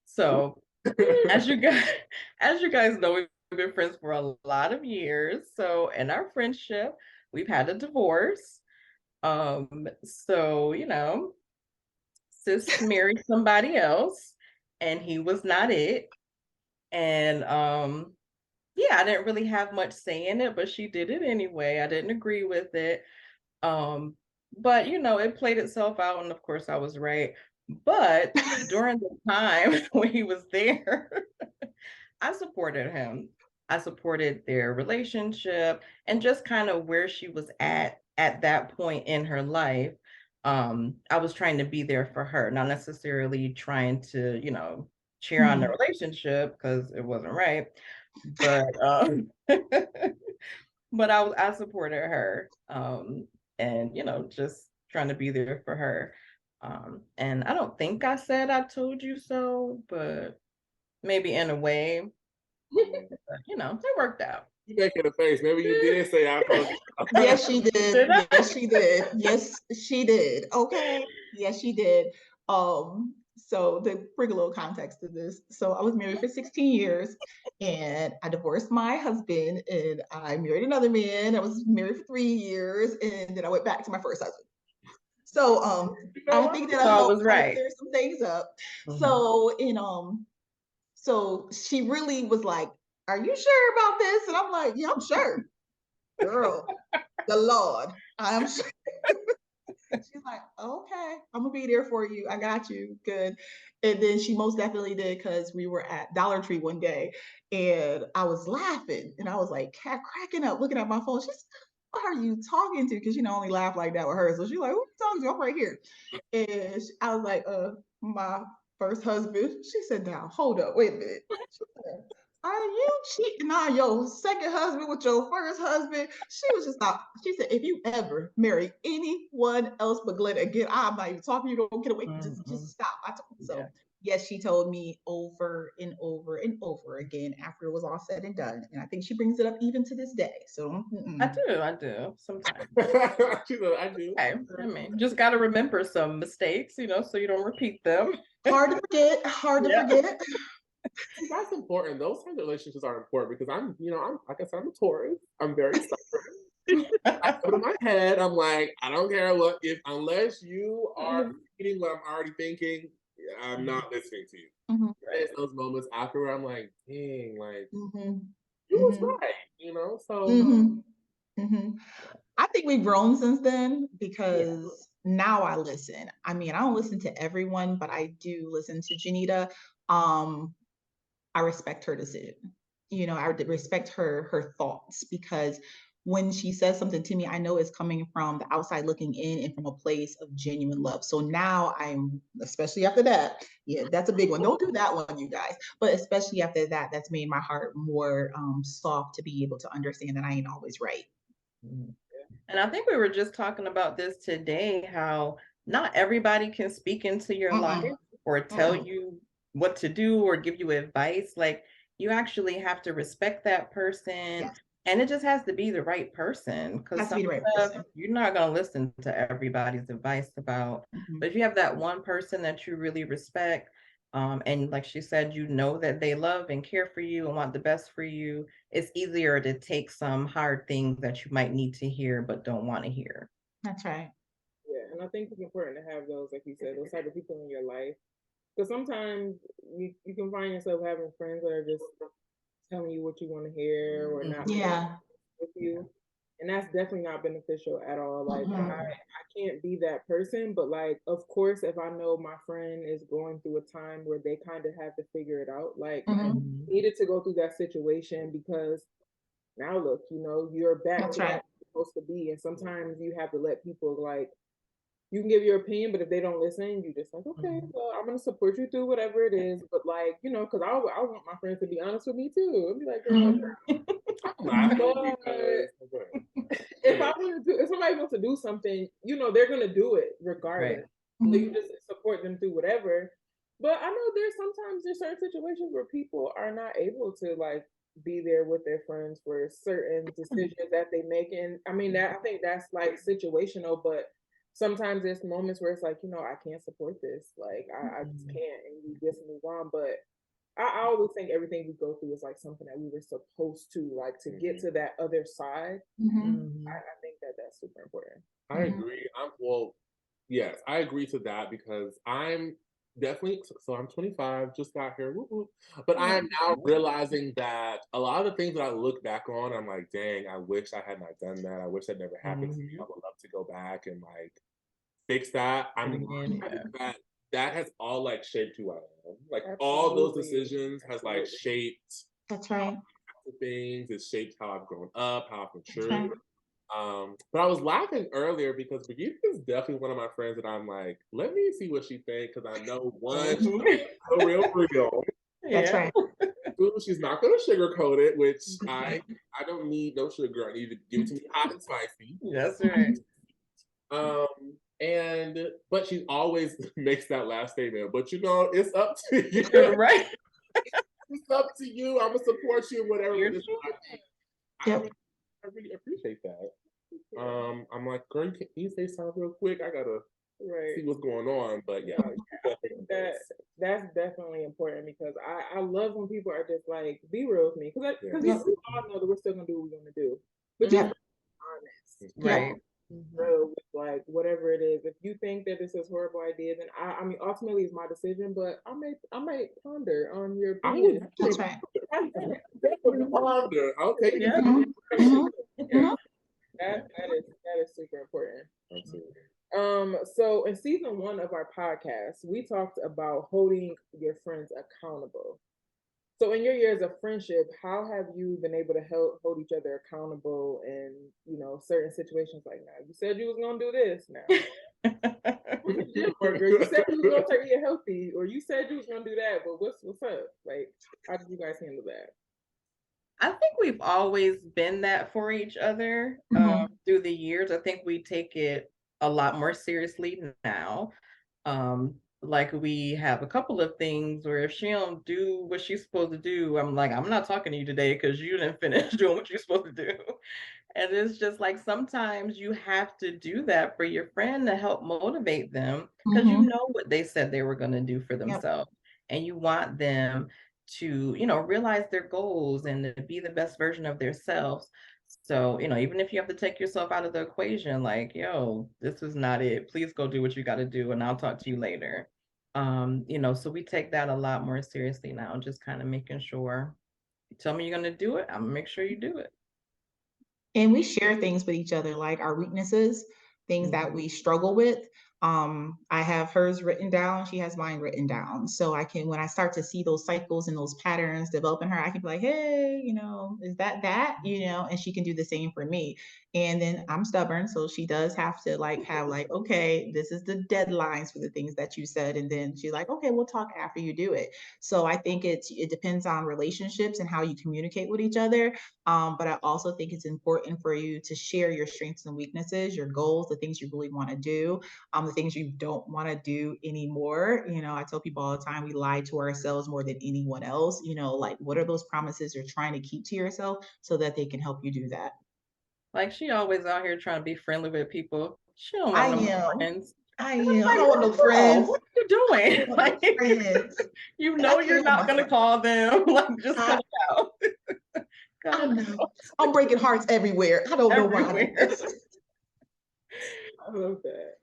So as you guys know, we've been friends for a lot of years. So in our friendship, we've had a divorce. So, sis married somebody else and he was not it. And yeah, I didn't really have much say in it, but she did it anyway. I didn't agree with it. But it played itself out, and of course I was right. But during the time when he was there, I supported him. I supported their relationship and just kind of where she was at that point in her life. I was trying to be there for her, not necessarily trying to, cheer on the relationship because it wasn't right. But but I supported her. And just trying to be there for her. And I don't think I said I told you so, but maybe in a way, but, it worked out. You making a face. Maybe you did say I told you. yes, she did. Yes, she did. Yes, she did. Okay. Yes, she did. So to bring a little context to this, so I was married for 16 years and I divorced my husband and I married another man. I was married for 3 years and then I went back to my first husband. So I think that I helped clear some things up. So so she really was like, "Are you sure about this?" And I'm like, "Yeah, I'm sure." Girl, the Lord, I'm sure. She's like, "Okay, I'm gonna be there for you. I got you. Good." And then she most definitely did because we were at Dollar Tree one day and I was laughing and I was like cracking up, looking at my phone. She's, are you talking to? Because only laugh like that with her. So she's like, who are you talking to? I'm right here. And I was like, my first husband. She said, now, hold up, wait a minute. She said, are you cheating on your second husband with your first husband? She was just like, she said, if you ever marry anyone else but Glenn again, I'm not even talking to you, don't get away. Just stop. So yes, she told me over and over and over again after it was all said and done. And I think she brings it up even to this day. So I do sometimes. She said, I do. Okay. I mean, just got to remember some mistakes, so you don't repeat them. Hard to forget. That's important. Those kinds of relationships are important because I'm like I said, I'm a Taurus. I'm very stubborn. I put in my head, I'm like, I don't care unless you are repeating what I'm already thinking, I'm not listening to you. It's those moments after where I'm like, dang, like you was right, so I think we've grown since then because now I listen. I mean, I don't listen to everyone, but I do listen to Janita. I respect her decision. I respect her thoughts because when she says something to me, I know it's coming from the outside looking in and from a place of genuine love. So now I'm, especially after that, that's a big one. Don't do that one, you guys. But especially after that, that's made my heart more soft to be able to understand that I ain't always right. And I think we were just talking about this today, how not everybody can speak into your life or tell you what to do or give you advice. Like, you actually have to respect that person. And it just has to be the right person, because you're not going to listen to everybody's advice about. But if you have that one person that you really respect, and like she said, that they love and care for you and want the best for you, it's easier to take some hard things that you might need to hear but don't want to hear. That's right. Yeah, and I think it's important to have those, like you said, those type of people in your life. Because sometimes you can find yourself having friends that are just telling you what you want to hear or not with you. And that's definitely not beneficial at all. Like, I can't be that person, but like, of course, if I know my friend is going through a time where they kind of have to figure it out, like, needed to go through that situation because now look, you're back to where you're supposed to be. And sometimes you have to let people, like, you can give your opinion, but if they don't listen, you just like, okay, well, I'm gonna support you through whatever it is. But like, because I want my friends to be honest with me too. I'll be like, if somebody wants to do something, they're gonna do it regardless. So you just support them through whatever. But I know there's certain situations where people are not able to like be there with their friends for certain decisions that they make. And I mean I think that's like situational, but sometimes there's moments where it's like, I can't support this. Like I just can't, and you just move on. But I always think everything we go through is like something that we were supposed to, like, to get to that other side. I think that's super important. I agree. Yes, I agree to that because I'm definitely, so I'm 25, just got here, but I am now realizing that a lot of the things that I look back on, I'm like, dang, I wish I had not done that. I wish that never happened to me. I would love to go back and like fix that. That has all like shaped who I am. Like all those decisions has like shaped. That's right. Things. It shaped how I've grown up, how I've matured. But I was laughing earlier because Brigethia is definitely one of my friends that I'm like, let me see what she thinks, because I know she's real. That's right. Two, she's not going to sugarcoat it, which I don't need no sugar. I need to give it to me hot and spicy. That's right. But she always makes that last statement. But it's up to you. Right. It's up to you. I'm gonna support you, whatever. I really appreciate that. I'm like, girl, can you say something real quick? I gotta see what's going on. But yeah, I think that's definitely important because I love when people are just like, be real with me, because we all know that we're still gonna do what we want to do, but just honest, right? Real with like whatever it is. If you think that this is a horrible idea, then I mean, ultimately it's my decision, but I might ponder on your opinion. That's right. Ponder. Okay. That is super important. Absolutely. So in season 1 of our podcast, we talked about holding your friends accountable. So in your years of friendship, how have you been able to hold each other accountable in, certain situations like now? You said you was gonna do this now. Or girl, you said you was gonna eat healthy, or you said you was gonna do that, but what's up? Like, how did you guys handle that? I think we've always been that for each other through the years. I think we take it a lot more seriously now. Like we have a couple of things where if she don't do what she's supposed to do, I'm like, I'm not talking to you today because you didn't finish doing what you're supposed to do. And it's just like sometimes you have to do that for your friend to help motivate them because you know what they said they were going to do for themselves. And you want them to, realize their goals and to be the best version of themselves. So, even if you have to take yourself out of the equation, like, yo, this is not it. Please go do what you got to do and I'll talk to you later. So we take that a lot more seriously now, just kind of making sure you tell me you're going to do it, I'm going to make sure you do it. And we share things with each other, like our weaknesses, things that we struggle with. I have hers written down. She has mine written down. So I can, when I start to see those cycles and those patterns develop in her, I can be like, hey, is that? And she can do the same for me. And then I'm stubborn. So she does have to have okay, this is the deadlines for the things that you said. And then she's like, okay, we'll talk after you do it. So I think it depends on relationships and how you communicate with each other. But I also think it's important for you to share your strengths and weaknesses, your goals, the things you really want to do, the things you don't want to do anymore. I tell people all the time, we lie to ourselves more than anyone else. What are those promises you're trying to keep to yourself so that they can help you do that? Like she always out here trying to be friendly with people. She don't want no friends. I am. I don't want no friends. What are you doing? Like, you're not gonna call them. Like, just cut it out. I don't know. I'm breaking hearts everywhere. I don't know why. I love that.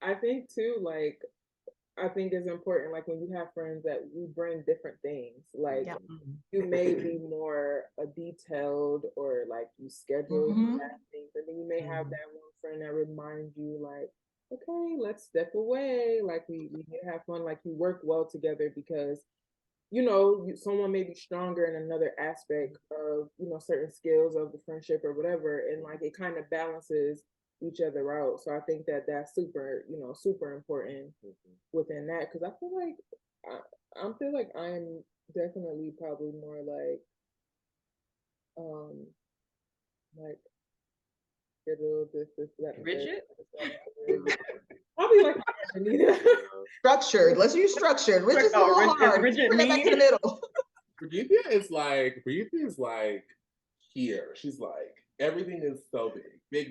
I think too, I think it's important, like when you have friends that we bring different things. Like you may be more detailed or like you schedule things, and then you may have that one friend that reminds you like, okay, let's step away. Like we have fun, like you work well together because someone may be stronger in another aspect of, certain skills of the friendship or whatever. And like, it kind of balances each other out. So I think that that's super, super important within that. Cause I feel like I'm definitely probably more like schedule this, that, rigid. Probably like structured. Let's use structured. Rigid is a little hard. Rigid bring it back to the middle. Brigethia is like here. She's like, everything is so big. And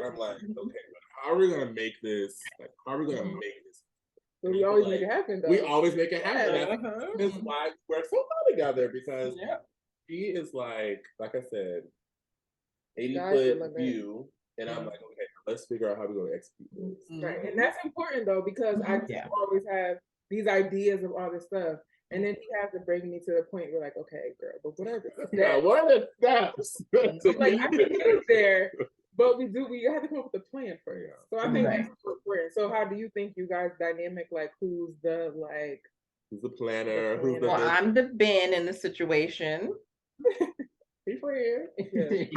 I'm like, okay, how are we gonna make this? Like, how are we gonna make this? But we always make it happen, though. We always make it happen. That's why we're so well together, because she is like I said, 80-foot view, and I'm like, okay, let's figure out how we're gonna execute this. Right, and that's important though, because I always have these ideas of all this stuff. And then he has to bring me to the point where like, okay, girl, but whatever. Yeah, what are the steps? Like I can get there, but we have to come up with a plan first. So I think that's important. So how do you think you guys dynamic, like who's the planner? I'm the Ben in the situation.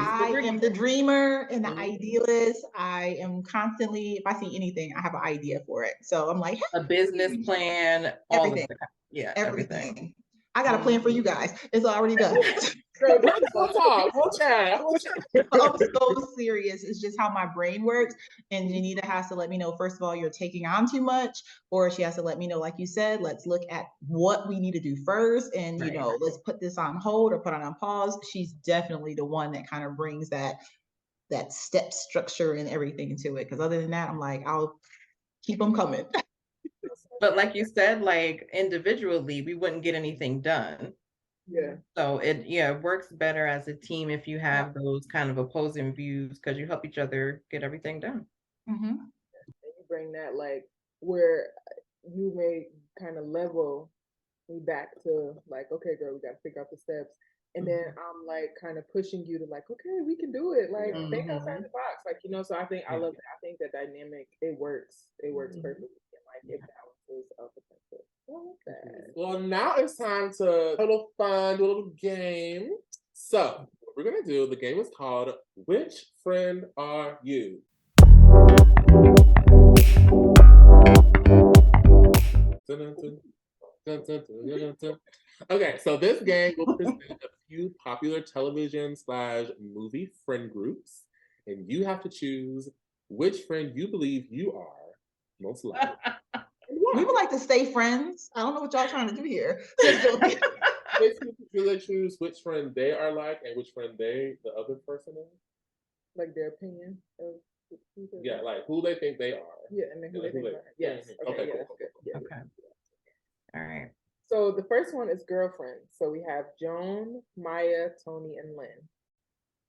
I am the dreamer and the idealist. I am constantly, if I see anything, I have an idea for it. So I'm like, hey, a business plan, everything. Everything. I got a plan for you guys. It's already done. We'll chat. I'm so serious. It's just how my brain works. And Janita has to let me know, first of all, you're taking on too much, or she has to let me know, like you said, let's look at what we need to do first. And, let's put this on hold or put it on pause. She's definitely the one that kind of brings that step structure and everything into it. Because other than that, I'm like, I'll keep them coming. But like you said, like individually, we wouldn't get anything done. Yeah. So it works better as a team if you have those kind of opposing views, because you help each other get everything done. And you bring that like where you may kind of level me back to like, okay, girl, we got to figure out the steps. And then I'm like kind of pushing you to like, okay, we can do it. Like think outside the box. Like, so I think I love that. I think the dynamic, it works. It works perfectly. And like it balances out the potential. I love that. Well, now it's time to have a little fun, do a little game. So, what we're going to do, the game is called Which Friend Are You? Okay, so this game will present a few popular television/movie friend groups, and you have to choose which friend you believe you are most likely. We would like to stay friends. I don't know what y'all trying to do here. Do they choose which friend they are like and which friend the other person is? Like their opinion of Yeah, like who they think they are. Yeah, and then who they think they are. Yes. Okay, yeah, that's good. Yeah. Okay. All right. So the first one is girlfriends. So we have Joan, Maya, Tony, and Lynn.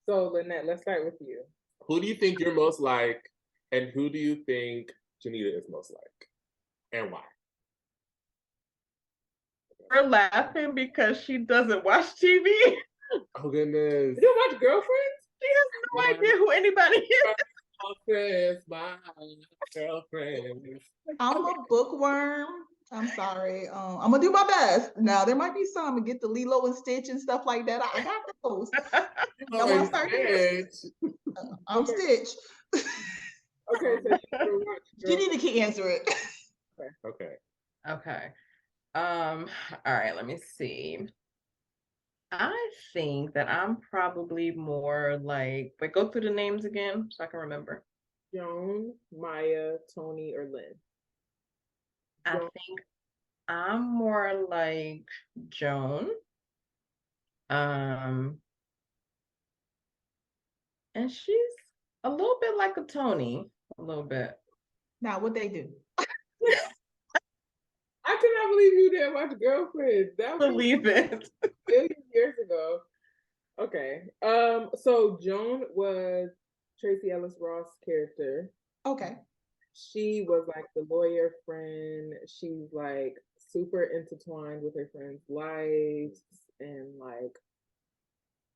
So Lynette, let's start with you. Who do you think you're most like, and who do you think Janita is most like, and why? We're laughing because she doesn't watch TV. Oh goodness! You don't watch Girlfriends? She has no idea who anybody is. Girlfriends, my girlfriends. I'm a bookworm. I'm sorry. I'm gonna do my best. Now there might be some and get the Lilo and Stitch and stuff like that. I got those. I want to start here. I'm Stitch. Okay, so you need to answer it. Okay. Okay. All right, let me see. I think that I'm probably more like, wait, go through the names again so I can remember. Joan, Maya, Tony, or Lynn. I think I'm more like Joan. And she's a little bit like a Tony, a little bit. Now, what they do? I cannot believe you didn't watch Girlfriends. That was Believe it. a billion years ago. Okay. So Joan was Tracy Ellis Ross' character. Okay. She was like the lawyer friend. She's like super intertwined with her friends' lives and like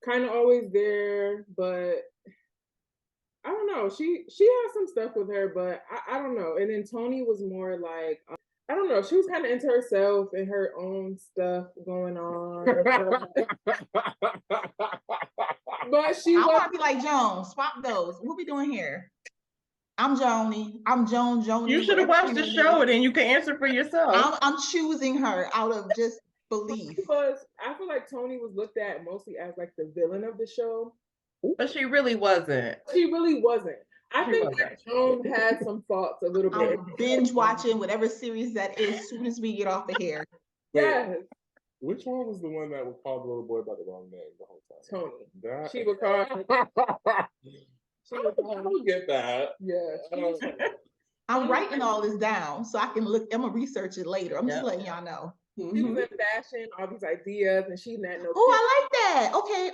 kind of always there, but I don't know. She has some stuff with her, but I don't know. And then Tony was more like I don't know. She was kind of into herself and her own stuff going on. But she I want to be like Joan. Swap those. What we doing here? I'm Joni. I'm Joan. Joni. You should have watched the show, and then you can answer for yourself. I'm choosing her out of just belief. Because I feel like Tony was looked at mostly as like the villain of the show. But she really wasn't. She really wasn't. I think that Joan had some thoughts a little bit. I'm binge watching whatever series that is as soon as we get off of here. Yes. Which one was the one that would call the little boy by the wrong name the whole time? Tony. She would call. I don't get that. Yeah. I'm writing all this down so I can look. I'm gonna research it later. I'm just letting y'all know. She was in fashion, all these ideas, and she had no. Oh, I like that. Okay.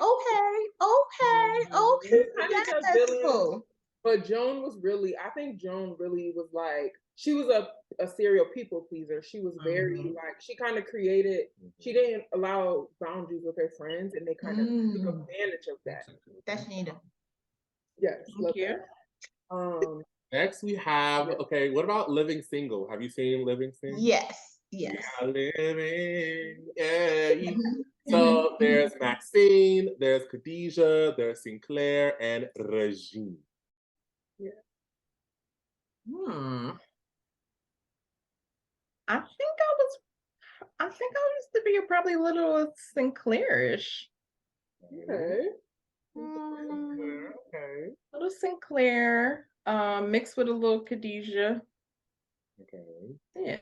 That's cool. But Joan was really, I think Joan really was like, she was a serial people pleaser. She was very like, she kind of created, she didn't allow boundaries with her friends, and they kind of took advantage of that. That's Nina. Yes. Thank you. Next we have, okay, what about Living Single? Have you seen Living Single? Yes. Yeah, living. Yeah. So there's Maxine, there's Khadijah, there's Sinclair, and Regine. Yeah. I think I used to be probably a little Sinclairish. Okay. Okay. A little Sinclair, mixed with a little Khadijah. Okay. Yeah.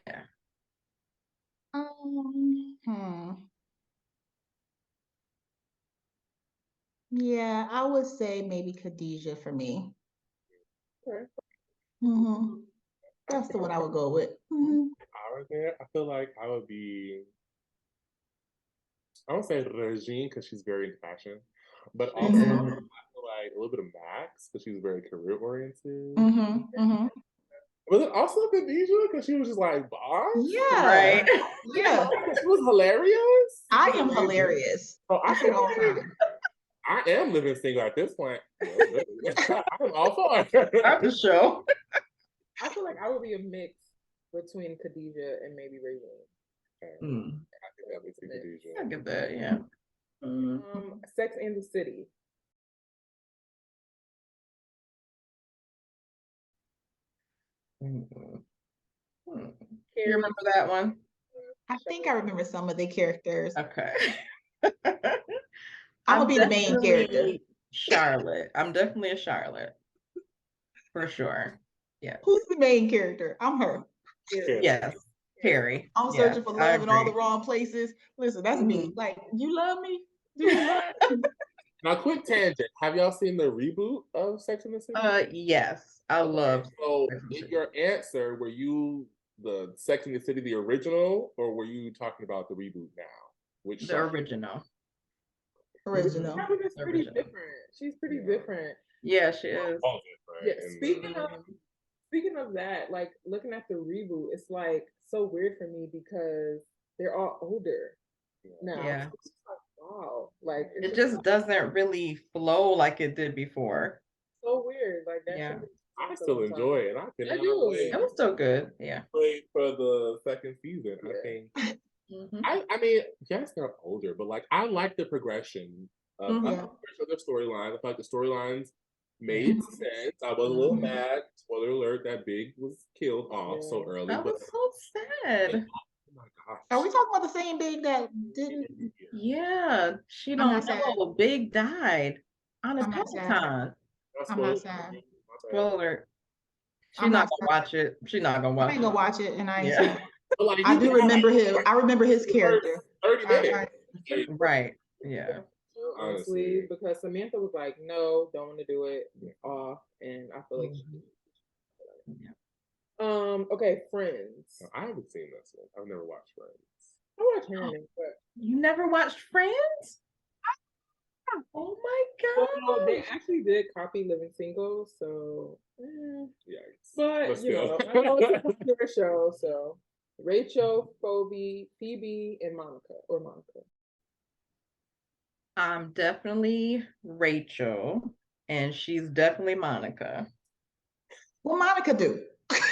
Yeah, I would say maybe Khadijah for me. Okay. That's the one I would go with. I feel like I would be, I would say Regine because she's very into fashion, but also I feel like a little bit of Max because she's very career oriented. Was it also Khadijah because she was just like boss? Yeah. Right. Yeah. She was hilarious. I am hilarious. Oh, I am living single at this point. I'm all for it. At the show. I feel like I would be a mix between Khadijah and maybe Regine. Mm. That makes me confused. I get that, yeah. Sex and the City. Mhm. You Carrie. remember that one? I think I remember some of the characters. Okay. I'm gonna be the main character. definitely Charlotte. I'm definitely a Charlotte. For sure. Yeah. Who's the main character? I'm her. Carrie. Yes. Carrie. I'm Yeah, searching for I love in all the agree. wrong places. Listen, that's me. Mhm. Like, you love me? Do you love me? Now, quick tangent. Have y'all seen the reboot of Sex and the City? Yes. I love So, Sex and the in City. your answer, were you the Sex and the City, the original, or were you talking about the reboot now? Which The side? original. Original. Charlotte is pretty Original. different. She's pretty different. Yeah, she is. All Yeah, different. And, speaking of that, like looking at the reboot, it's like so weird for me because they're all older now. Yeah. It's just like, wow, like it's It just doesn't really flow like it did before. so weird. Like that. Yeah. I still enjoy it. I cannot do. wait. It was still good. Yeah. Wait for the second season. I think. Mhm. I mean, yes, they're older, but like I like the progression of Mhm. I like the progression of their storylines. I feel like the storylines made sense. I was a little mad. Spoiler alert: that Big was killed off so early. That But was so sad. oh my gosh, Are we talking about the same Big that didn't? Yeah, she I'm don't not sad. know. Big died on his I'm not sad. Peloton. I'm not sad. Spoiler alert. She's I'm not not gonna watch it. She's not gonna I watch ain't it. gonna watch it, and I ain't Yeah. sad. But like, I do remember him. I remember his character. 30 minutes. Right. Yeah. honestly, because Samantha was like, "No, don't want to do it," off, and I feel like. Yeah. Okay, Friends. I haven't seen this one. I've never watched Friends. I watched Hannah, but You never watched Friends? Oh my well, god. they actually did copy Living Single, so. Yikes. But you know, I know it's a popular show, so Rachel, Phoebe, and Monica. I'm definitely Rachel, and she's definitely Monica. What Monica do?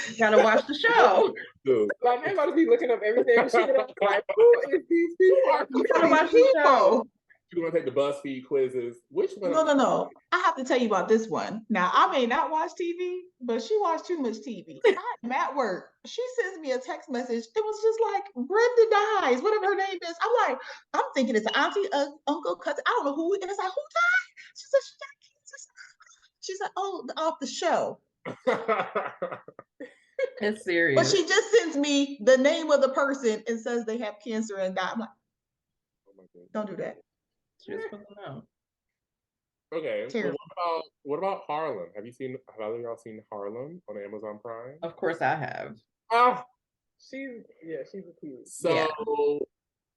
You gotta watch the show. Dude. Like, I'm about to be looking up everything. She was like, "Who is these people?" You gotta watch the show. You want to take the BuzzFeed quizzes? Which one? No. I have to tell you about this one. Now, I may not watch TV, but she watched too much TV. I'm at work. She sends me a text message. It was just like, Brenda dies, whatever her name is. I'm thinking it's auntie, uncle, cousin. I don't know who. And it's like, who died? She said, she got cancer. She said, oh, off the show. It's serious. But she just sends me the name of the person and says they have cancer and died. I'm like, don't do that. She was supposed to know. Okay. Terrible. Well, what about Harlem? Have either of y'all seen Harlem on Amazon Prime? Of course I have. Ah, She's a cute. so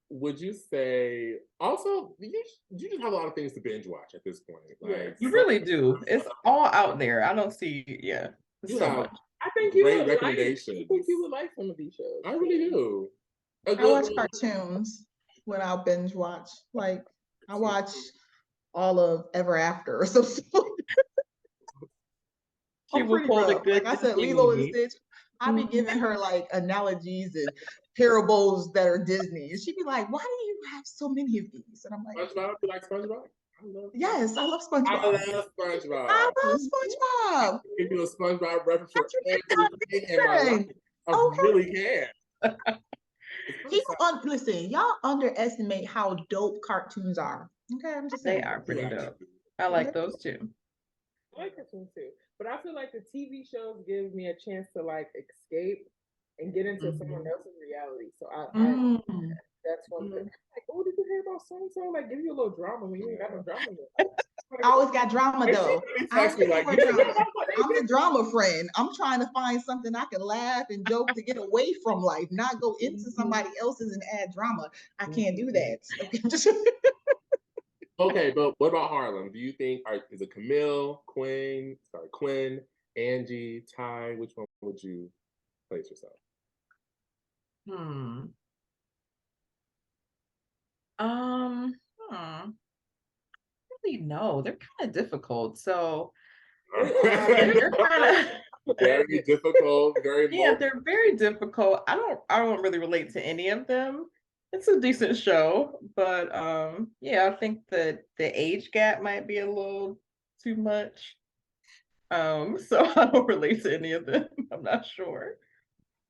would you say also you just have a lot of things to binge watch at this point? Like You really do. It's all out there. I don't see, You so have much. I think you great would recommendations. I think you would like some of these shows. I really do. I watch cartoons when I binge watch. Like I watch all of Ever After or something. She will pull the good. Like I said, Lilo and Stitch. I be giving her like analogies and parables that are Disney, and she'd be like, "Why do you have so many of these?" And I'm like, SpongeBob. You like SpongeBob? "Yes, I love SpongeBob. I love SpongeBob. I love SpongeBob. Give you a SpongeBob reference for everything in my life. I Okay. really can. Listen, y'all underestimate how dope cartoons are. Okay, I'm just saying. They are pretty dope. I like those too. I like cartoons too, but I feel like the TV shows give me a chance to like escape and get into someone else's reality. So I that's one thing. Like, oh, did you hear about so and so? Like, give you a little drama when you ain't got no drama yet. I always got drama though. I'm the drama friend. I'm trying to find something I can laugh and joke to get away from life, not go into somebody else's and add drama. I can't do that. Okay, but what about Harlem? Do you think is it Camille, Quinn, Angie, Ty? Which one would you place yourself? Really no, they're kind of difficult. So they're kind of Very difficult, very Yeah, they're very difficult. I don't really relate to any of them. It's a decent show, but yeah, I think that the age gap might be a little too much. So I don't relate to any of them. I'm not sure.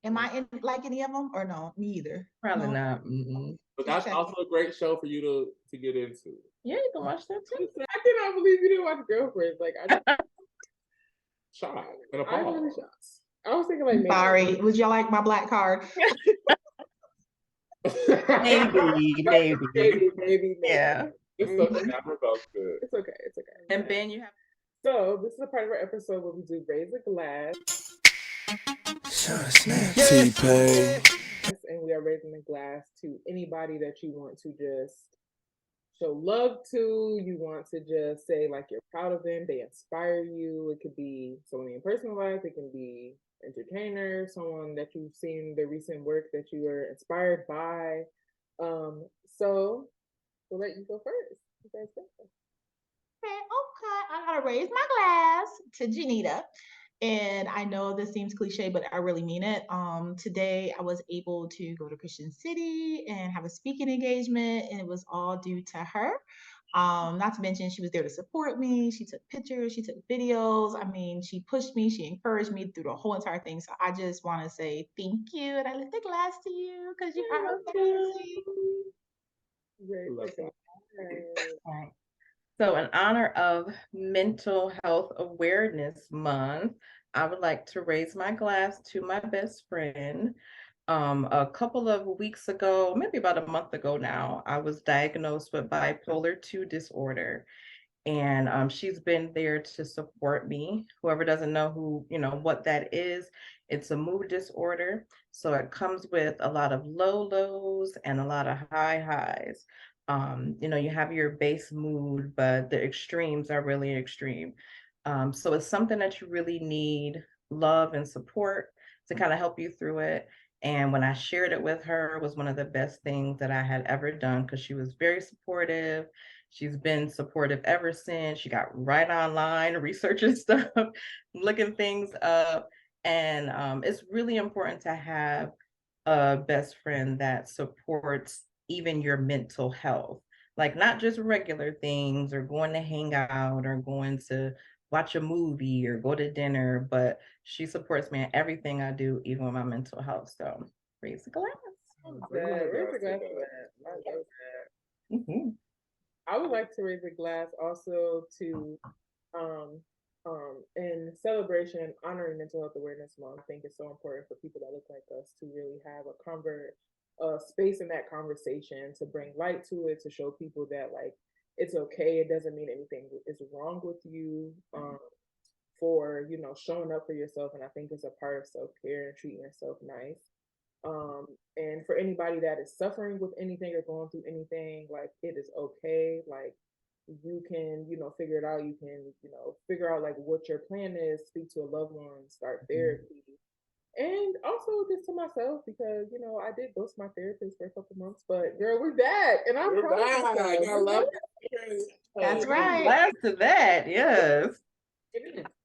Am I in like any of them or no? Me either. Probably No. not. Mm-mm. But Just that's checking. also a great show for you to get into. Yeah, you can watch that too. I cannot believe you didn't watch Girlfriends. Like I Shock and I appalled. really shocked. I was thinking like maybe Sorry. Would you like my black card? Maybe. maybe. Yeah. It's Mhm. never felt good. It's okay. It's okay. And Ben, you have So this is a part of our episode where we do raise a glass, T-Pain. and we are raising a glass to anybody that you want to just show love to. You want to just say like you're proud of them. They inspire you. It could be someone in your personal life. It can be entertainer, someone that you've seen their recent work that you were inspired by. So we'll let you go first. You guys go first. Okay, I gotta raise my glass to Janita. And I know this seems cliche, but I really mean it. Today I was able to go to Christian City and have a speaking engagement, and it was all due to her. Not to mention she was there to support me. She took pictures, she took videos. I mean, she pushed me, she encouraged me through the whole entire thing. So I just want to say thank you, and I lift the glass to you because you are amazing. Love that. Right. So, in honor of Mental Health Awareness Month, I would like to raise my glass to my best friend. A couple of weeks ago, maybe about a month ago now, I was diagnosed with bipolar 2 disorder. And she's been there to support me. Whoever doesn't know what that is, it's a mood disorder. So it comes with a lot of low lows and a lot of high highs. You have your base mood, but the extremes are really extreme. So it's something that you really need love and support to kind of help you through it. And when I shared it with her, it was one of the best things that I had ever done because she was very supportive. She's been supportive ever since. She got right online, researching stuff, looking things up. And it's really important to have a best friend that supports even your mental health, like not just regular things or going to hang out or going to watch a movie or go to dinner, but she supports me in everything I do, even with my mental health. So raise a glass. Raise a glass to that. I love that. Mhm. I would like to raise a glass also to um in celebration honoring mental health awareness month. I think it's so important for people that look like us to really have a space in that conversation to bring light to it, to show people that like it's okay. It doesn't mean anything is wrong with you. For showing up for yourself, and I think it's a part of self-care and treating yourself nice. And for anybody that is suffering with anything or going through anything, like it is okay. Like you can, figure it out. You can, figure out like what your plan is, speak to a loved one, start therapy. And also just to myself, because I did ghost my therapist for a couple months, but girl, we're back. And I'm We're proud of back. myself. I love That's it. right. Glass to that, yes.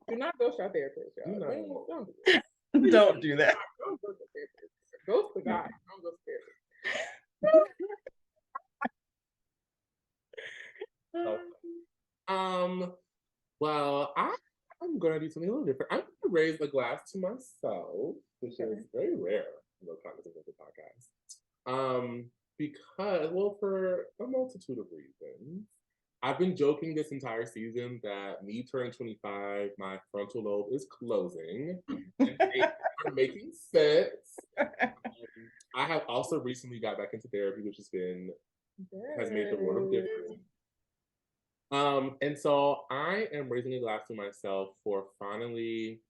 Do not ghost your therapist, y'all. No. Please don't do that. Don't do that. Don't ghost the therapist. Ghost the guy. Don't ghost the therapist. Well, I'm gonna do something a little different. I'm gonna raise a glass to myself, which is very rare in the context of the podcast. Because, well, for a multitude of reasons. I've been joking this entire season that me turning 25, my frontal lobe is closing and things are making sense. I have also recently got back into therapy, which has made the world of difference. And so I am raising a glass to myself for finally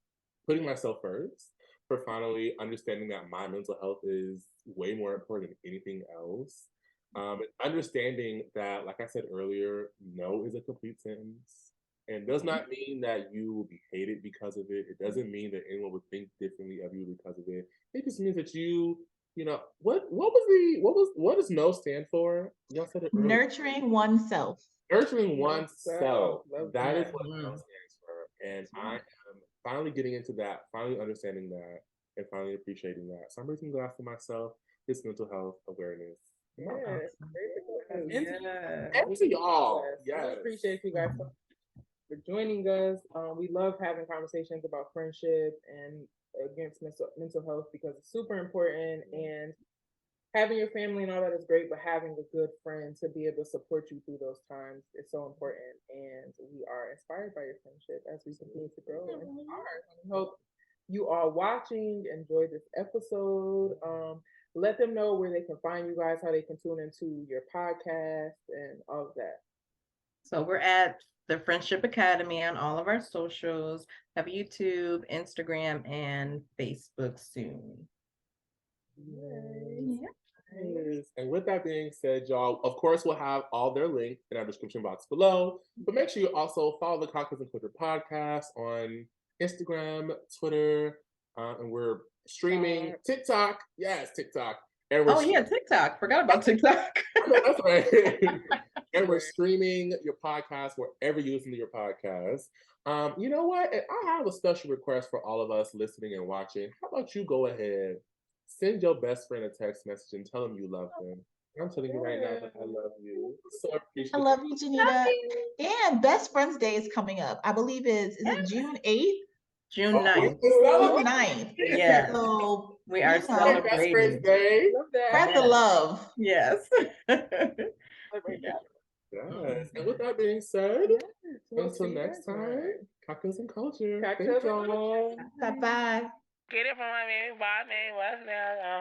putting myself first, for finally understanding that my mental health is way more important than anything else. And understanding that, like I said earlier, no is a complete sentence. And does not mean that you will be hated because of it. It doesn't mean that anyone would think differently of you because of it. It just means that what does no stand for? Y'all said it earlier. Nurturing oneself. Nurturing oneself. Love That is that. what no stands for. And I am finally getting into that, finally understanding that, and finally appreciating that. So I'm raising a glass for myself, this mental health awareness. Yes. Yes. And to y'all. Yes. I Yes. appreciate you guys so much for joining us. We love having conversations about friendship and against mental health because it's super important, and having your family and all that is great, but having a good friend to be able to support you through those times is so important. And we are inspired by your friendship as we continue to grow. And we hope you are watching, enjoy this episode. Let them know where they can find you guys, how they can tune into your podcast and all of that. So we're at the Friendship Academy on all of our socials. Have YouTube, Instagram, and Facebook soon. Yes. Yes. And with that being said, y'all, of course, we'll have all their links in our description box below. But make sure you also follow the Cocktails and Culture podcast on Instagram, Twitter, and we're streaming TikTok. Yes, TikTok. And we're TikTok. Forgot about TikTok. That's right. And we're streaming your podcast wherever you listen to your podcast. You know what? I have a special request for all of us listening and watching. How about you go ahead, send your best friend a text message and tell them you love them. I'm telling you right now that I love you. So appreciate I love you, Janita. And Best Friends Day is coming up. I believe is it June 8th? June 9th. June 9th. Yes. So we are Best Friends celebrating. Day. Spread the love. Yes. Yes. And with that being said, until next time, Cocktails and Culture. Thank y'all. Bye-bye. Get it from my baby, what's now?